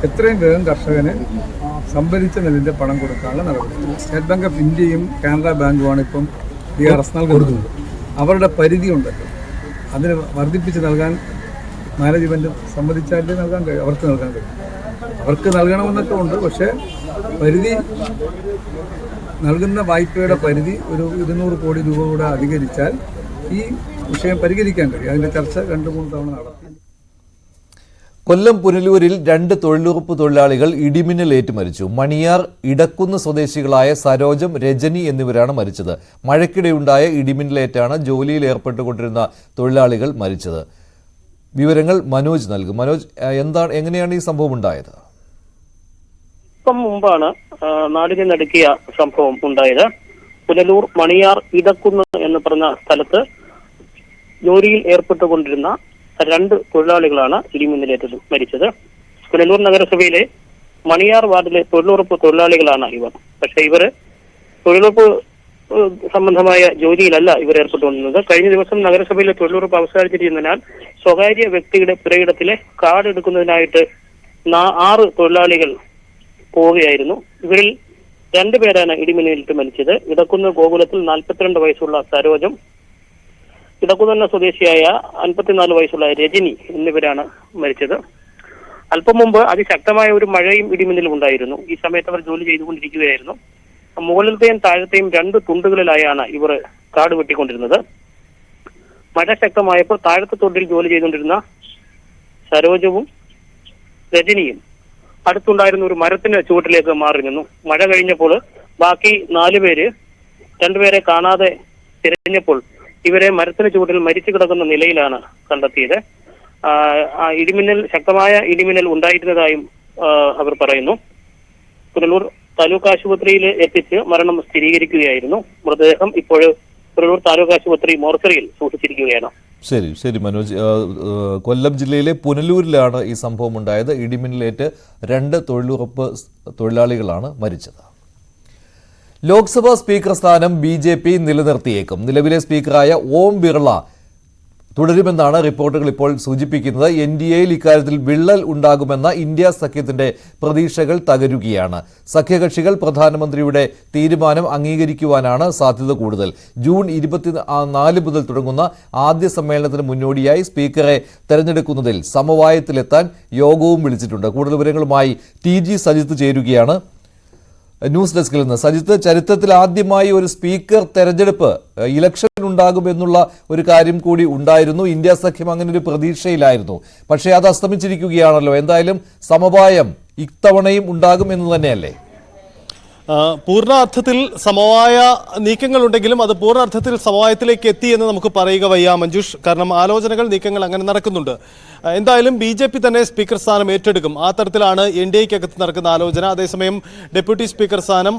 എത്രയും വേഗം കർഷകന് സംഭരിച്ച നെല്ലിൻ്റെ പണം കൊടുക്കാനുള്ള നടപടി. സ്റ്റേറ്റ് ബാങ്ക് ഓഫ് ഇന്ത്യയും കാനറ ബാങ്കുമാണ് ഇപ്പം DRS നൽകുന്നത്. അവരുടെ പരിധി ഉണ്ടല്ലോ, അതിന് വർദ്ധിപ്പിച്ച് നൽകാൻ മാനേജ്മെൻറ്റ് സമ്മതിച്ചാലേ നൽകാൻ കഴിയും. അവർക്ക് നൽകാൻ കഴിയും. അവർക്ക് നൽകണമെന്നൊക്കെ ഉണ്ട്. പക്ഷേ പരിധി, നൽകുന്ന വായ്പയുടെ പരിധി ഒരു 200 കോടി രൂപ കൂടെ അധികരിച്ചാൽ ഈ വിഷയം പരിഹരിക്കാൻ കഴിയും. അതിൻ്റെ ചർച്ച 2-3 തവണ നടത്തി. കൊല്ലം പുനലൂരിൽ 2 തൊഴിലുറപ്പ് തൊഴിലാളികൾ ഇടിമിന്നലേറ്റ് മരിച്ചു. മണിയാർ ഇടക്കുന്ന് സ്വദേശികളായ സരോജം, രജനി എന്നിവരാണ് മരിച്ചത്. മഴയ്ക്കിടെയുണ്ടായ ഇടിമിന്നലേറ്റാണ് ജോലിയിൽ ഏർപ്പെട്ടുകൊണ്ടിരുന്ന തൊഴിലാളികൾ മരിച്ചത്. വിവരങ്ങൾ മനോജ് നൽകും. മനോജ്, എങ്ങനെയാണ് ഈ സംഭവം ഉണ്ടായത്? ഇപ്പം മുമ്പാണ് നാടിനെ നടുക്കിയ സംഭവം ഉണ്ടായത്. പുനലൂർ മണിയാർ ഇടക്കുന്ന് എന്ന് പറഞ്ഞ സ്ഥലത്ത് ജോലിയിൽ ഏർപ്പെട്ടുകൊണ്ടിരുന്ന 2 തൊഴിലാളികളാണ് ഇടിമിന്നലേറ്റ് മരിച്ചത്. പുനലൂർ നഗരസഭയിലെ മണിയാർ വാർഡിലെ തൊഴിലുറപ്പ് തൊഴിലാളികളാണ് ഇവർ. പക്ഷെ ഇവര് തൊഴിലുറപ്പ് സംബന്ധമായ ജോലിയിലല്ല ഇവർ ഏർപ്പെട്ടുകൊണ്ടിരുന്നത്. കഴിഞ്ഞ ദിവസം നഗരസഭയിലെ തൊഴിലുറപ്പ് അവസാനിച്ചിരുന്നതിനാൽ സ്വകാര്യ വ്യക്തിയുടെ പുരയിടത്തിലെ കാർഡ് എടുക്കുന്നതിനായിട്ട് 6 തൊഴിലാളികൾ പോവുകയായിരുന്നു. ഇവരിൽ 2 പേരാണ് ഇടിമിന്നലേറ്റ് മരിച്ചത്. ഇടക്കുന്ന് ഗോകുലത്തിൽ 42 വയസ്സുള്ള സരോജം, ഇടക്കുന്ന് സ്വദേശിയായ 54 വയസ്സുള്ള രജനി എന്നിവരാണ് മരിച്ചത്. അല്പം മുമ്പ് അതിശക്തമായ ഒരു മഴയും ഇടിമിന്നലും ഉണ്ടായിരുന്നു. ഈ സമയത്ത് അവർ ജോലി ചെയ്തുകൊണ്ടിരിക്കുകയായിരുന്നു. മുകളിലത്തെയും താഴത്തെയും 2 തുണ്ടുകളിലായാണ് ഇവർ കാട് വെട്ടിക്കൊണ്ടിരുന്നത്. മഴ ശക്തമായപ്പോൾ താഴത്തെ തൊണ്ടിൽ ജോലി ചെയ്തുകൊണ്ടിരുന്ന സരോജവും രജനിയും അടുത്തുണ്ടായിരുന്ന ഒരു മരത്തിന് ചുവട്ടിലേക്ക് മാറി നിന്നു. മഴ കഴിഞ്ഞപ്പോൾ ബാക്കി 4 പേര് 2 പേരെ കാണാതെ തിരഞ്ഞപ്പോൾ ഇവരെ മരത്തിന് ചുവട്ടിൽ മരിച്ചു കിടക്കുന്ന നിലയിലാണ് കണ്ടെത്തിയത്. ശക്തമായ ഇടിമിന്നൽ ഉണ്ടായിരുന്നതായും അവർ പറയുന്നു. പുനലൂർ താലൂക്ക് ആശുപത്രിയിൽ എത്തിച്ച് മരണം സ്ഥിരീകരിക്കുകയായിരുന്നു. മൃതദേഹം ഇപ്പോൾ പുനലൂർ താലൂക്ക് ആശുപത്രി മോർച്ചറിയിൽ സൂക്ഷിച്ചിരിക്കുകയാണ്. ശരി മനോജ്. കൊല്ലം ജില്ലയിലെ പുനലൂരിലാണ് ഈ സംഭവം ഉണ്ടായത്. ഇടിമിന്നലേറ്റ് 2 തൊഴിലുറപ്പ് തൊഴിലാളികളാണ് മരിച്ചത്. ലോക്സഭാ സ്പീക്കർ സ്ഥാനം BJP നിലനിർത്തിയേക്കും. നിലവിലെ സ്പീക്കറായ ഓം ബിർള തുടരുമെന്നാണ് റിപ്പോർട്ടുകൾ ഇപ്പോൾ സൂചിപ്പിക്കുന്നത്. NDAയിൽ ഇക്കാര്യത്തിൽ വിള്ളൽ ഉണ്ടാകുമെന്ന ഇന്ത്യ സഖ്യത്തിന്റെ പ്രതീക്ഷകൾ തകരുകയാണ്. സഖ്യകക്ഷികൾ പ്രധാനമന്ത്രിയുടെ തീരുമാനം അംഗീകരിക്കുവാനാണ് സാധ്യത കൂടുതൽ. ജൂൺ 24 മുതൽ തുടങ്ങുന്ന ആദ്യ സമ്മേളനത്തിന് മുന്നോടിയായി സ്പീക്കറെ തെരഞ്ഞെടുക്കുന്നതിൽ സമവായത്തിലെത്താൻ യോഗവും വിളിച്ചിട്ടുണ്ട്. കൂടുതൽ വിവരങ്ങളുമായി TG സജിത്ത് ചേരുകയാണ് ന്യൂസ് ഡെസ്കിൽ നിന്ന്. സജിത്ത്, ചരിത്രത്തിൽ ആദ്യമായി ഒരു സ്പീക്കർ തെരഞ്ഞെടുപ്പ്, ഇലക്ഷൻ ഉണ്ടാകുമെന്നുള്ള ഒരു കാര്യം കൂടി ഉണ്ടായിരുന്നു. ഇന്ത്യ സഖ്യം അങ്ങനെ ഒരു പ്രതീക്ഷയിലായിരുന്നു. പക്ഷേ അത് അസ്തമിച്ചിരിക്കുകയാണല്ലോ. എന്തായാലും സമവായം ഇത്തവണയും ഉണ്ടാകും എന്ന് തന്നെയല്ലേ? പൂർണ്ണ അർത്ഥത്തിൽ സമവായ നീക്കങ്ങളുണ്ടെങ്കിലും അത് പൂർണ്ണ അർത്ഥത്തിൽ സമവായത്തിലേക്ക് എത്തി എന്ന് നമുക്ക് പറയുക വയ്യ മഞ്ജുഷ്. കാരണം ആലോചനകൾ, നീക്കങ്ങൾ അങ്ങനെ നടക്കുന്നുണ്ട്. എന്തായാലും BJP തന്നെ സ്പീക്കർ സ്ഥാനം ഏറ്റെടുക്കും. ആ തരത്തിലാണ് NDAയ്ക്കകത്ത് നടക്കുന്ന ആലോചന. അതേസമയം ഡെപ്യൂട്ടി സ്പീക്കർ സ്ഥാനം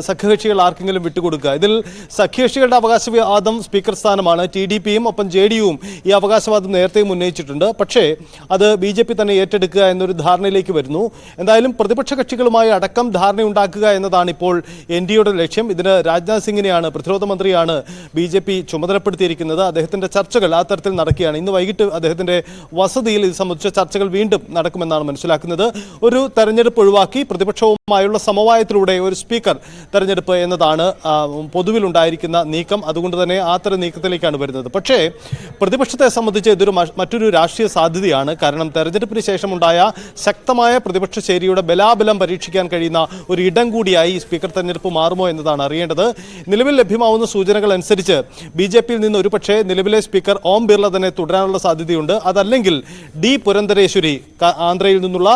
സഖ്യകക്ഷികൾ ആർക്കെങ്കിലും വിട്ടുകൊടുക്കുക. ഇതിൽ സഖ്യകക്ഷികളുടെ അവകാശവാദം സ്പീക്കർ സ്ഥാനമാണ്. TDPയും ഒപ്പം JDUവും ഈ അവകാശവാദം നേരത്തെയും ഉന്നയിച്ചിട്ടുണ്ട്. പക്ഷേ അത് BJP തന്നെ ഏറ്റെടുക്കുക എന്നൊരു ധാരണയിലേക്ക് വരുന്നു. എന്തായാലും പ്രതിപക്ഷ കക്ഷികളുമായി അടക്കം ധാരണയുണ്ടാക്കുക എന്നതാണ് എന്നതാണ് ഇപ്പോൾ NDAയുടെ ലക്ഷ്യം. ഇതിന് രാജ്നാഥ് സിംഗിനെയാണ്, പ്രതിരോധ മന്ത്രിയാണ് BJP ചുമതലപ്പെടുത്തിയിരിക്കുന്നത്. അദ്ദേഹത്തിന്റെ ചർച്ചകൾ ആ തരത്തിൽ നടക്കുകയാണ്. ഇന്ന് വൈകിട്ട് അദ്ദേഹത്തിന്റെ വസതിയിൽ ഇത് സംബന്ധിച്ച ചർച്ചകൾ വീണ്ടും നടക്കുമെന്നാണ് മനസ്സിലാക്കുന്നത്. ഒരു തെരഞ്ഞെടുപ്പ് ഒഴിവാക്കി പ്രതിപക്ഷവുമായുള്ള സമവായത്തിലൂടെ ഒരു സ്പീക്കർ തെരഞ്ഞെടുപ്പ് എന്നതാണ് പൊതുവിലുണ്ടായിരിക്കുന്ന നീക്കം. അതുകൊണ്ട് തന്നെ ആ തരം നീക്കത്തിലേക്കാണ് വരുന്നത്. പക്ഷേ പ്രതിപക്ഷത്തെ സംബന്ധിച്ച് ഇതൊരു മറ്റൊരു രാഷ്ട്രീയ സാധ്യതയാണ്. കാരണം തെരഞ്ഞെടുപ്പിന് ശേഷമുണ്ടായ ശക്തമായ പ്രതിപക്ഷ ചേരിയുടെ ബലാബലം പരീക്ഷിക്കാൻ കഴിയുന്ന ഒരു ഇടം കൂടിയായി സ്പീക്കർ തെരഞ്ഞെടുപ്പ് മാറുമോ എന്നതാണ് അറിയേണ്ടത്. നിലവിൽ ലഭ്യമാവുന്ന സൂചനകൾ അനുസരിച്ച് BJPയിൽ നിന്ന് ഒരുപക്ഷെ നിലവിലെ സ്പീക്കർ ഓം ബിർള തന്നെ തുടരാനുള്ള സാധ്യതയുണ്ട്. അതല്ലെങ്കിൽ D പുരന്ദരേശ്വരി, ആന്ധ്രയിൽ നിന്നുള്ള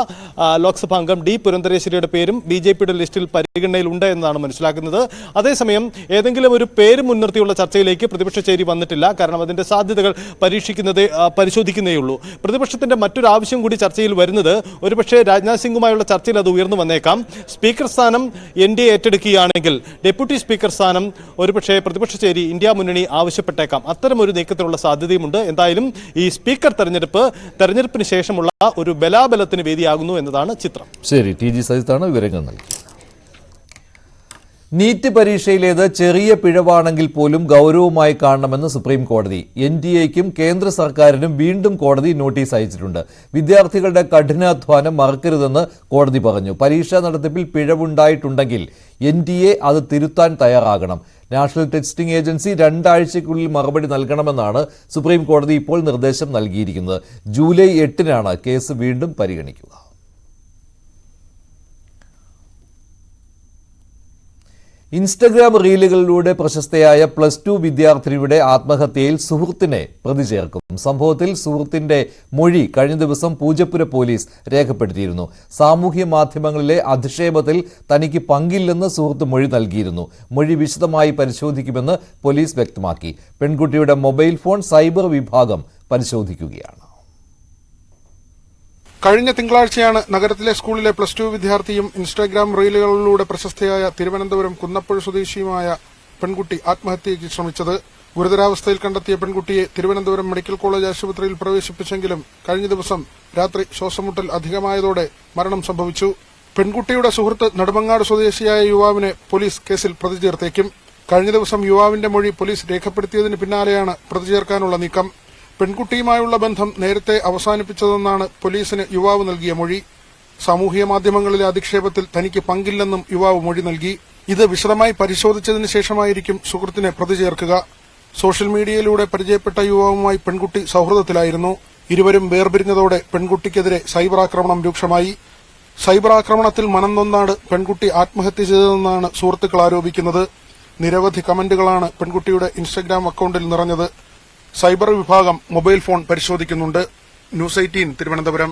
ലോക്സഭാ അംഗം D പുരന്ദരേശ്വരിയുടെ പേരും BJPയുടെ ലിസ്റ്റിൽ പരിഗണനയിലുണ്ട് എന്നാണ് മനസ്സിലാക്കുന്നത്. അതേസമയം ഏതെങ്കിലും ഒരു പേര് മുൻനിർത്തിയുള്ള ചർച്ചയിലേക്ക് പ്രതിപക്ഷ ചേരി വന്നിട്ടില്ല. കാരണം അതിന്റെ സാധ്യതകൾ പരിശോധിക്കുന്നേയുള്ളൂ. പ്രതിപക്ഷത്തിന്റെ മറ്റൊരു ആവശ്യം കൂടി ചർച്ചയിൽ വരുന്നത് ഒരുപക്ഷെ രാജ്നാഥ് സിംഗുമായുള്ള ചർച്ചയിൽ അത് ഉയർന്നു വന്നേക്കാം. സ്പീക്കർ സ്ഥാനം NDA ഏറ്റെടുക്കുകയാണെങ്കിൽ ഡെപ്യൂട്ടി സ്പീക്കർ സ്ഥാനം ഒരുപക്ഷെ പ്രതിപക്ഷ ചേരി ഇന്ത്യ മുന്നണി ആവശ്യപ്പെട്ടേക്കാം. അത്തരമൊരു നീക്കത്തിലുള്ള സാധ്യതയുമുണ്ട്. എന്തായാലും ഈ സ്പീക്കർ തെരഞ്ഞെടുപ്പിന് ശേഷമുള്ള ഒരു ബലാബലത്തിന് വേദിയാകുന്നു എന്നതാണ് ചിത്രം. ശരി, TG സജിത്താണ് വിവരങ്ങൾ നൽകി. നീറ്റ് പരീക്ഷയിലേത് ചെറിയ പിഴവാണെങ്കിൽ പോലും ഗൗരവമായി കാണണമെന്ന് സുപ്രീം കോടതി. NDAയ്ക്കും കേന്ദ്ര സർക്കാരിനും വീണ്ടും കോടതി നോട്ടീസ് അയച്ചിട്ടുണ്ട്. വിദ്യാർത്ഥികളുടെ കഠിനാധ്വാനം മറക്കരുതെന്ന് കോടതി പറഞ്ഞു. പരീക്ഷാ നടത്തിപ്പിൽ പിഴവുണ്ടായിട്ടുണ്ടെങ്കിൽ NDA അത് തിരുത്താൻ തയ്യാറാകണം. നാഷണൽ ടെസ്റ്റിംഗ് ഏജൻസി 2 ആഴ്ചയ്ക്കുള്ളിൽ മറുപടി നൽകണമെന്നാണ് സുപ്രീം കോടതി ഇപ്പോൾ നിർദ്ദേശം നൽകിയിരിക്കുന്നത്. ജൂലൈ 8-നാണ് കേസ് വീണ്ടും പരിഗണിക്കുക. ഇൻസ്റ്റഗ്രാം റീലുകളിലൂടെ പ്രശസ്തയായ +2 വിദ്യാർത്ഥിനിയുടെ ആത്മഹത്യയിൽ സുഹൃത്തിനെ പ്രതി ചേർക്കും. സംഭവത്തിൽ സുഹൃത്തിന്റെ മൊഴി കഴിഞ്ഞ ദിവസം പൂജപ്പുര പോലീസ് രേഖപ്പെടുത്തിയിരുന്നു. സാമൂഹ്യ മാധ്യമങ്ങളിലെ അധിക്ഷേപത്തിൽ തനിക്ക് പങ്കില്ലെന്ന് സുഹൃത്ത് മൊഴി നൽകിയിരുന്നു. മൊഴി വിശദമായി പരിശോധിക്കുമെന്ന് പോലീസ് വ്യക്തമാക്കി. പെൺകുട്ടിയുടെ മൊബൈൽ ഫോൺ സൈബർ വിഭാഗം പരിശോധിക്കുകയാണ്. കഴിഞ്ഞ തിങ്കളാഴ്ചയാണ് നഗരത്തിലെ സ്കൂളിലെ +2 വിദ്യാർത്ഥിയും ഇൻസ്റ്റാഗ്രാം റീലുകളിലൂടെ പ്രശസ്തയായ തിരുവനന്തപുരം കുന്നപ്പുഴ സ്വദേശിയുമായ പെൺകുട്ടി ആത്മഹത്യയ്ക്ക് ശ്രമിച്ചത്. ഗുരുതരാവസ്ഥയിൽ കണ്ടെത്തിയ പെൺകുട്ടിയെ തിരുവനന്തപുരം മെഡിക്കൽ കോളേജ് ആശുപത്രിയിൽ പ്രവേശിപ്പിച്ചെങ്കിലും കഴിഞ്ഞ ദിവസം രാത്രി ശ്വാസമുട്ടൽ അധികമായതോടെ മരണം സംഭവിച്ചു. പെൺകുട്ടിയുടെ സുഹൃത്ത് നെടുമങ്ങാട് സ്വദേശിയായ യുവാവിനെ പോലീസ് കേസിൽ പ്രതി ചേർത്തേക്കും. കഴിഞ്ഞ ദിവസം യുവാവിന്റെ മൊഴി പോലീസ് രേഖപ്പെടുത്തിയതിന് പിന്നാലെയാണ് പ്രതി ചേർക്കാനുള്ള നീക്കം. പെൺകുട്ടിയുമായുള്ള ബന്ധം നേരത്തെ അവസാനിപ്പിച്ചതെന്നാണ് പോലീസിന് യുവാവ് നൽകിയ മൊഴി. സാമൂഹ്യ മാധ്യമങ്ങളിലെ അധിക്ഷേപത്തിൽ തനിക്ക് പങ്കില്ലെന്നും യുവാവ് മൊഴി നൽകി. ഇത് വിശദമായി പരിശോധിച്ചതിന് ശേഷമായിരിക്കും സുഹൃത്തിനെ പ്രതി ചേർക്കുക. സോഷ്യൽ മീഡിയയിലൂടെ പരിചയപ്പെട്ട യുവാവുമായി പെൺകുട്ടി സൌഹൃദത്തിലായിരുന്നു. ഇരുവരും വേർപിരിഞ്ഞതോടെ പെൺകുട്ടിക്കെതിരെ സൈബർ ആക്രമണം രൂക്ഷമായി. സൈബർ ആക്രമണത്തിൽ മനം നൊന്താണ് പെൺകുട്ടി ആത്മഹത്യ ചെയ്തതെന്നാണ് സുഹൃത്തുക്കൾ ആരോപിക്കുന്നത്. നിരവധി കമന്റുകളാണ് പെൺകുട്ടിയുടെ ഇൻസ്റ്റഗ്രാം അക്കൌണ്ടിൽ നിറഞ്ഞത്. സൈബർ വിഭാഗം മൊബൈൽ ഫോൺ പരിശോധിക്കുന്നുണ്ട്. ന്യൂസ് 18 തിരുവനന്തപുരം.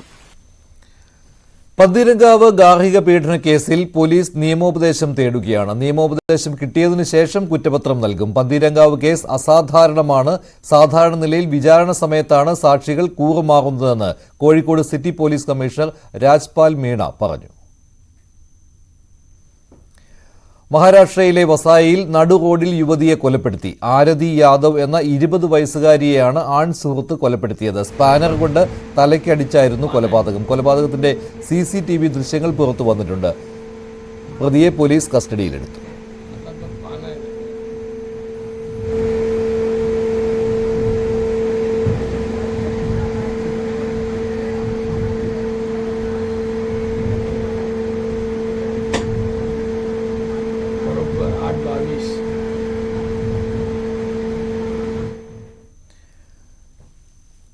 പന്തീരങ്കാവ് ഗാർഹിക പീഡന കേസിൽ പോലീസ് നിയമോപദേശം തേടുകയാണ്. നിയമോപദേശം കിട്ടിയതിനു ശേഷം കുറ്റപത്രം നൽകും. പന്തീരങ്കാവ് കേസ് അസാധാരണമാണ്. സാധാരണ നിലയിൽ വിചാരണ സമയത്താണ് സാക്ഷികൾ കൂറുമാറുന്നതെന്ന് Kozhikode city police commissioner Rajpal Meena പറഞ്ഞു. മഹാരാഷ്ട്രയിലെ വസായിയിൽ നടുറോഡിൽ യുവതിയെ കൊലപ്പെടുത്തി. ആരതി യാദവ് എന്ന 20 വയസ്സുകാരിയെയാണ് ആൺ സുഹൃത്ത് കൊലപ്പെടുത്തിയത്. സ്പാനർ കൊണ്ട് തലയ്ക്കടിച്ചായിരുന്നു കൊലപാതകം. കൊലപാതകത്തിന്റെ CCTV ദൃശ്യങ്ങൾ പുറത്തു വന്നിട്ടുണ്ട്. പ്രതിയെ പോലീസ് കസ്റ്റഡിയിലെടുത്തു.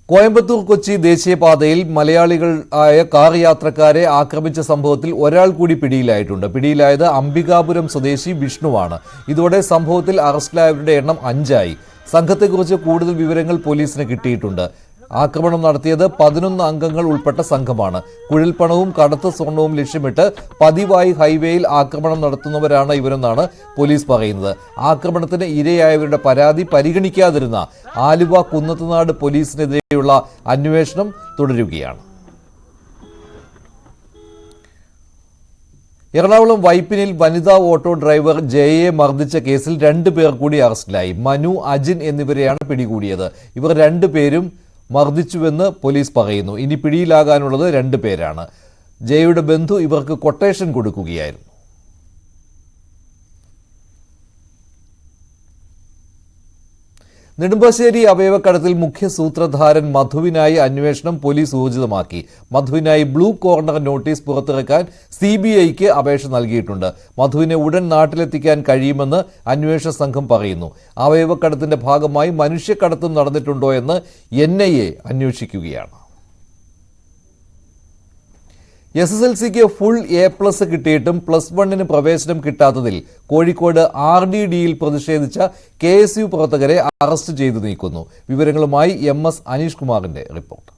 കോയമ്പത്തൂർ കൊച്ചി ദേശീയപാതയിൽ മലയാളികളായ കാർ യാത്രക്കാരെ ആക്രമിച്ച സംഭവത്തിൽ ഒരാൾ കൂടി പിടിയിലായിട്ടുണ്ട്. പിടിയിലായത് അംബികാപുരം സ്വദേശി വിഷ്ണുവാണ്. ഇതോടെ സംഭവത്തിൽ അറസ്റ്റിലായവരുടെ എണ്ണം 5 സംഘത്തെക്കുറിച്ച് കൂടുതൽ വിവരങ്ങൾ പോലീസിന് കിട്ടിയിട്ടുണ്ട്. ആക്രമണം നടത്തിയത് 11 അംഗങ്ങൾ ഉൾപ്പെട്ട സംഘമാണ്. കുഴൽപ്പണവും കടത്ത് സ്വർണവും ലക്ഷ്യമിട്ട് പതിവായി ഹൈവേയിൽ ആക്രമണം നടത്തുന്നവരാണ് ഇവരെന്നാണ് പോലീസ് പറയുന്നത്. ആക്രമണത്തിന് ഇരയായവരുടെ പരാതി പരിഗണിക്കാതിരുന്ന ആലുവ കുന്നത്തുനാട് പോലീസിനെതിരെയുള്ള അന്വേഷണം തുടരുകയാണ്. എറണാകുളം വൈപ്പിനിൽ വനിതാ ഓട്ടോ ഡ്രൈവർ ജയയെ മർദ്ദിച്ച കേസിൽ 2 പേർ കൂടി അറസ്റ്റിലായി. മനു, അജിൻ എന്നിവരെയാണ് പിടികൂടിയത്. ഇവർ 2 പേരും മർദ്ദിച്ചുവെന്ന് പോലീസ് പറയുന്നു. ഇനി പിടിയിലാകാനുള്ളത് 2 പേരാണ്. ജയയുടെ ബന്ധു ഇവർക്ക് കൊട്ടേഷൻ കൊടുക്കുകയായിരുന്നു. നെടുമ്പാശ്ശേരി അവയവക്കടത്തിൽ മുഖ്യ സൂത്രധാരൻ മധുവിനായി അന്വേഷണം പോലീസ് ഊർജിതമാക്കി. മധുവിനായി ബ്ലൂ കോർണർ നോട്ടീസ് പുറത്തിറക്കാൻ CBIക്ക് അപേക്ഷ നൽകിയിട്ടുണ്ട്. മധുവിനെ ഉടൻ നാട്ടിലെത്തിക്കാൻ കഴിയുമെന്ന് അന്വേഷണ സംഘം പറയുന്നു. അവയവക്കടത്തിന്റെ ഭാഗമായി മനുഷ്യക്കടത്തും നടന്നിട്ടുണ്ടോ എന്ന് NIA അന്വേഷിക്കുകയാണ്. SSLCക്ക് ഫുൾ A+ കിട്ടിയിട്ടും +1 പ്രവേശനം കിട്ടാത്തതിൽ കോഴിക്കോട് RDDയിൽ പ്രതിഷേധിച്ച KSU പ്രവർത്തകരെ അറസ്റ്റ് ചെയ്തു നീക്കുന്നു. വിവരങ്ങളുമായി MS അനീഷ് കുമാറിന്റെ റിപ്പോർട്ട്.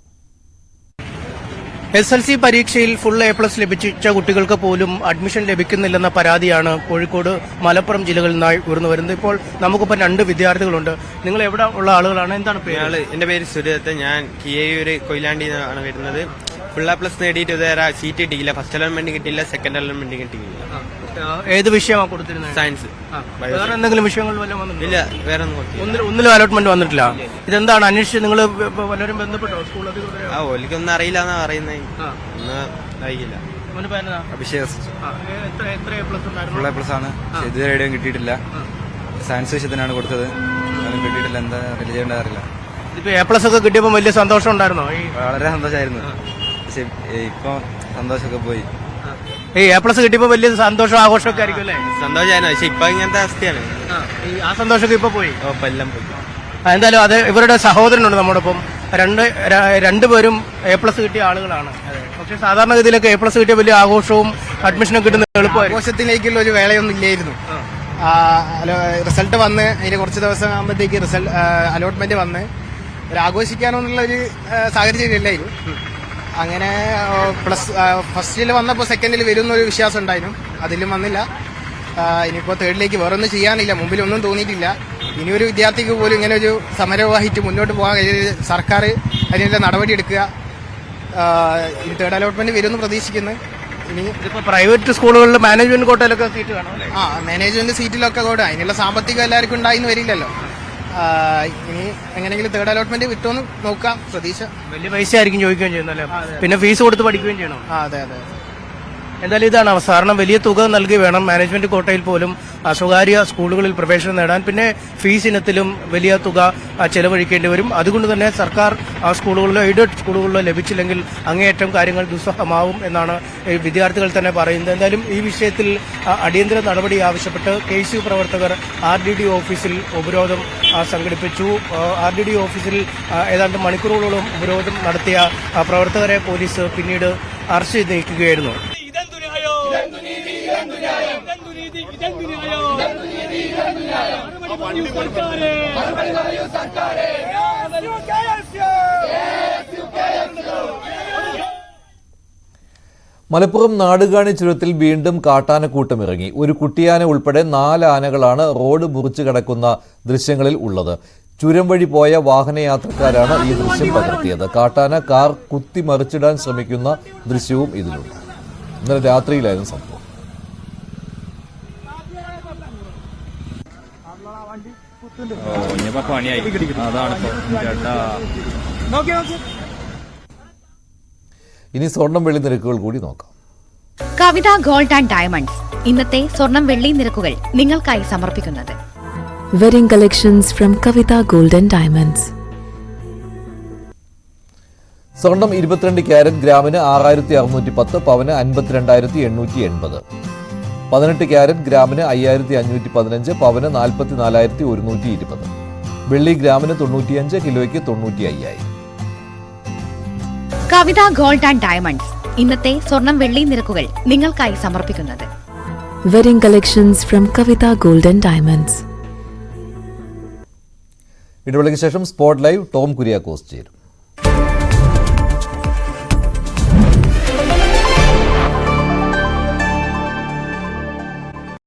SSLC പരീക്ഷയിൽ ഫുൾ A+ ലഭിച്ച കുട്ടികൾക്ക് പോലും അഡ്മിഷൻ ലഭിക്കുന്നില്ലെന്ന പരാതിയാണ് കോഴിക്കോട്, മലപ്പുറം ജില്ലകളിൽ നിന്നായി ഉയർന്നു വരുന്നത്. ഇപ്പോൾ നമുക്കിപ്പോൾ 2 വിദ്യാർത്ഥികളുണ്ട്. നിങ്ങൾ എവിടെ ഉള്ള ആളുകളാണ്? എന്താണ് പേര്? എന്റെ പേര് സുരത്ത്. ഞാൻ കിയയൂർ കൊയിലാണ്ടി ആണ് വരുന്നത്. ഫുൾ A+ നേടിയിട്ട് ഇതുവരെ സീറ്റ് കിട്ടിയില്ല. ഫസ്റ്റ് അലോട്ട്മെന്റ് കിട്ടിയില്ല, സെക്കൻഡ് അലോട്ട്മെന്റ് കിട്ടിയില്ല. ഏത് വിഷയമാണ് കൊടുത്തിരുന്നത്? സയൻസ്. വേറെ എന്തെങ്കിലും വിഷയങ്ങൾ വല്ലതും വന്നിട്ടില്ല? ഇല്ല, വേറെ ഒന്നിലും അലോട്ട്മെന്റ് വന്നിട്ടില്ല. ഇതെന്താണ് അന്വേഷിച്ച് നിങ്ങൾ വല്ലവരും ബന്ധപ്പെട്ടോ? സ്കൂൾ ഒലിക്കൊന്നും അറിയില്ല എന്നാ പറയുന്നത്. ഒന്നും അറിയില്ല. അഭിഷേക്. ഫുൾ A+ ആണ്. ഇതുവരെ എവിടെയും കിട്ടിയിട്ടില്ല. സയൻസ് വിഷയത്തിനാണ് കൊടുത്തത്, അതും കിട്ടിയിട്ടില്ല. എന്താ ചെയ്യേണ്ട അറിയില്ല. ഇപ്പൊ A+ ഒക്കെ കിട്ടിയപ്പോൾ വലിയ സന്തോഷം ഉണ്ടായിരുന്നോ? വളരെ സന്തോഷമായിരുന്നു. പക്ഷെ ഇപ്പൊ സന്തോഷമൊക്കെ പോയി. A+ കിട്ടിയപ്പോ വലിയ സന്തോഷം ആഘോഷമൊക്കെ ആയിരിക്കും അല്ലേ? സന്തോഷമായിരുന്നു. പക്ഷെ ഇപ്പൊ ഇങ്ങനത്തെ അവസ്ഥയാണ്. ആ സന്തോഷമൊക്കെ ഇപ്പൊ പോയി. എല്ലാം പോയി. എന്തായാലും അത് ഇവരുടെ സഹോദരനുണ്ട് നമ്മോടൊപ്പം. രണ്ടുപേരും A+ കിട്ടിയ ആളുകളാണ്. പക്ഷെ സാധാരണഗതിയിലൊക്കെ A+ കിട്ടിയ വലിയ ആഘോഷവും അഡ്മിഷനും കിട്ടുന്ന എളുപ്പമായി. ആഘോഷത്തിലേക്കുള്ള ഒരു വേളയൊന്നും ഇല്ലായിരുന്നു. റിസൾട്ട് വന്ന് അതിന് കുറച്ച് ദിവസം ആകുമ്പോഴത്തേക്ക് അലോട്ട്മെന്റ് വന്ന് ആഘോഷിക്കാനൊന്നുള്ള ഒരു സാഹചര്യം ഇല്ലായിരുന്നു. അങ്ങനെ ഫസ്റ്റിൽ വന്നപ്പോൾ സെക്കൻഡിൽ വരുന്നൊരു വിശ്വാസം ഉണ്ടായിരുന്നു. അതിലും വന്നില്ല. ഇനിയിപ്പോൾ തേർഡിലേക്ക് വേറൊന്നും ചെയ്യാനില്ല. മുമ്പിലൊന്നും തോന്നിയിട്ടില്ല. ഇനിയൊരു വിദ്യാർത്ഥിക്ക് പോലും ഇങ്ങനെ ഒരു സമരമായിട്ട് മുന്നോട്ട് പോകാൻ സർക്കാർ അതിനുള്ള നടപടി എടുക്കുക. ഇനി തേർഡ് അലോട്ട്മെന്റ് വരുമെന്ന് പ്രതീക്ഷിക്കുന്നു. ഇനി ഇതിപ്പോൾ പ്രൈവറ്റ് സ്കൂളുകളിൽ മാനേജ്മെന്റ് കോട്ടയിലൊക്കെ സീറ്റ് കാണും. മാനേജ്മെന്റ് സീറ്റിലൊക്കെ കൂടെ അതിനുള്ള സാമ്പത്തികം എല്ലാവർക്കും ഉണ്ടായിന്ന് വരില്ലല്ലോ. ഇനി എങ്ങനെയെങ്കിലും തേർഡ് അലോട്ട്മെന്റ് കിട്ടുമെന്ന് നോക്കാം. പ്രതീക്ഷ. വലിയ പൈസ ആയിരിക്കും ചോദിക്കുകയും ചെയ്യുന്നല്ലേ? പിന്നെ ഫീസ് കൊടുത്ത് പഠിക്കുകയും ചെയ്യണം. അതെ. എന്തായാലും ഇതാണ് അവസ്ഥ. കാരണം വലിയ തുക നൽകി വേണം മാനേജ്മെന്റ് കോട്ടയിൽ പോലും സ്വകാര്യ സ്കൂളുകളിൽ പ്രവേശനം നേടാൻ. പിന്നെ ഫീസ് ഇനത്തിലും വലിയ തുക ചെലവഴിക്കേണ്ടി വരും. അതുകൊണ്ട് തന്നെ സർക്കാർ സ്കൂളുകളിലോ എയ്ഡഡ് സ്കൂളുകളിലോ ലഭിച്ചില്ലെങ്കിൽ അങ്ങേയറ്റം കാര്യങ്ങൾ ദുസ്സഹമാവും എന്നാണ് വിദ്യാർത്ഥികൾ തന്നെ പറയുന്നത്. എന്തായാലും ഈ വിഷയത്തിൽ അടിയന്തര നടപടി ആവശ്യപ്പെട്ട് KSU പ്രവർത്തകർ RDD ഓഫീസിൽ ഉപരോധം സംഘടിപ്പിച്ചു. RDD ഓഫീസിൽ ഏതാണ്ട് മണിക്കൂറുകളോളം ഉപരോധം നടത്തിയ പ്രവർത്തകരെ പോലീസ് പിന്നീട് അറസ്റ്റ് ചെയ്ത് നീക്കുകയായിരുന്നു. മലപ്പുറം നാടുകാണി ചുരത്തിൽ വീണ്ടും കാട്ടാനക്കൂട്ടം ഇറങ്ങി. ഒരു കുട്ടിയാന ഉൾപ്പെടെ 4 ആനകളാണ് റോഡ് മുറിച്ചു കടക്കുന്ന ദൃശ്യങ്ങളിൽ ഉള്ളത്. ചുരം വഴി പോയ വാഹനയാത്രക്കാരാണ് ഈ ദൃശ്യം പകർത്തിയത്. കാട്ടാന കാർ കുത്തിമറിച്ചിടാൻ ശ്രമിക്കുന്ന ദൃശ്യവും ഇതിലുണ്ട്. ഇന്നലെ രാത്രിയിലായിരുന്നു സംഭവം. ഇനി സ്വർണം വെള്ളി നിരക്കുകൾ കൂടി നോക്കാം. കവിത ഗോൾഡ് ആൻഡ് ഡയമണ്ട്സ് ഇന്നത്തെ സ്വർണം വെള്ളി നിരക്കുകൾ നിങ്ങൾക്കായി സമർപ്പിക്കുന്നത് wedding collections from Kavitha gold and diamonds. സ്വർണം 22 ക്യാരറ്റ് ഗ്രാമിന് 6610, പവന് 52,880. 18 ക്യാരറ്റ് ഗ്രാമിന് 5515, പവന് 44,120. വെള്ളി ഗ്രാമിന് 95, കിലോയ്ക്ക് 95,000. കവിത ഗോൾഡ് ആൻഡ് ഡയമണ്ട്സ് ഇന്നത്തെ സ്വർണം വെള്ളി നിരക്കുകൾ നിങ്ങൾക്കായി സമർപ്പിക്കുന്നത് wedding collections from Kavitha gold and diamonds. ഇടവേളയ്ക്ക് ശേഷം സ്പോട്ട് ലൈവ് ടോം കുര്യാക്കോസ് ചേരും.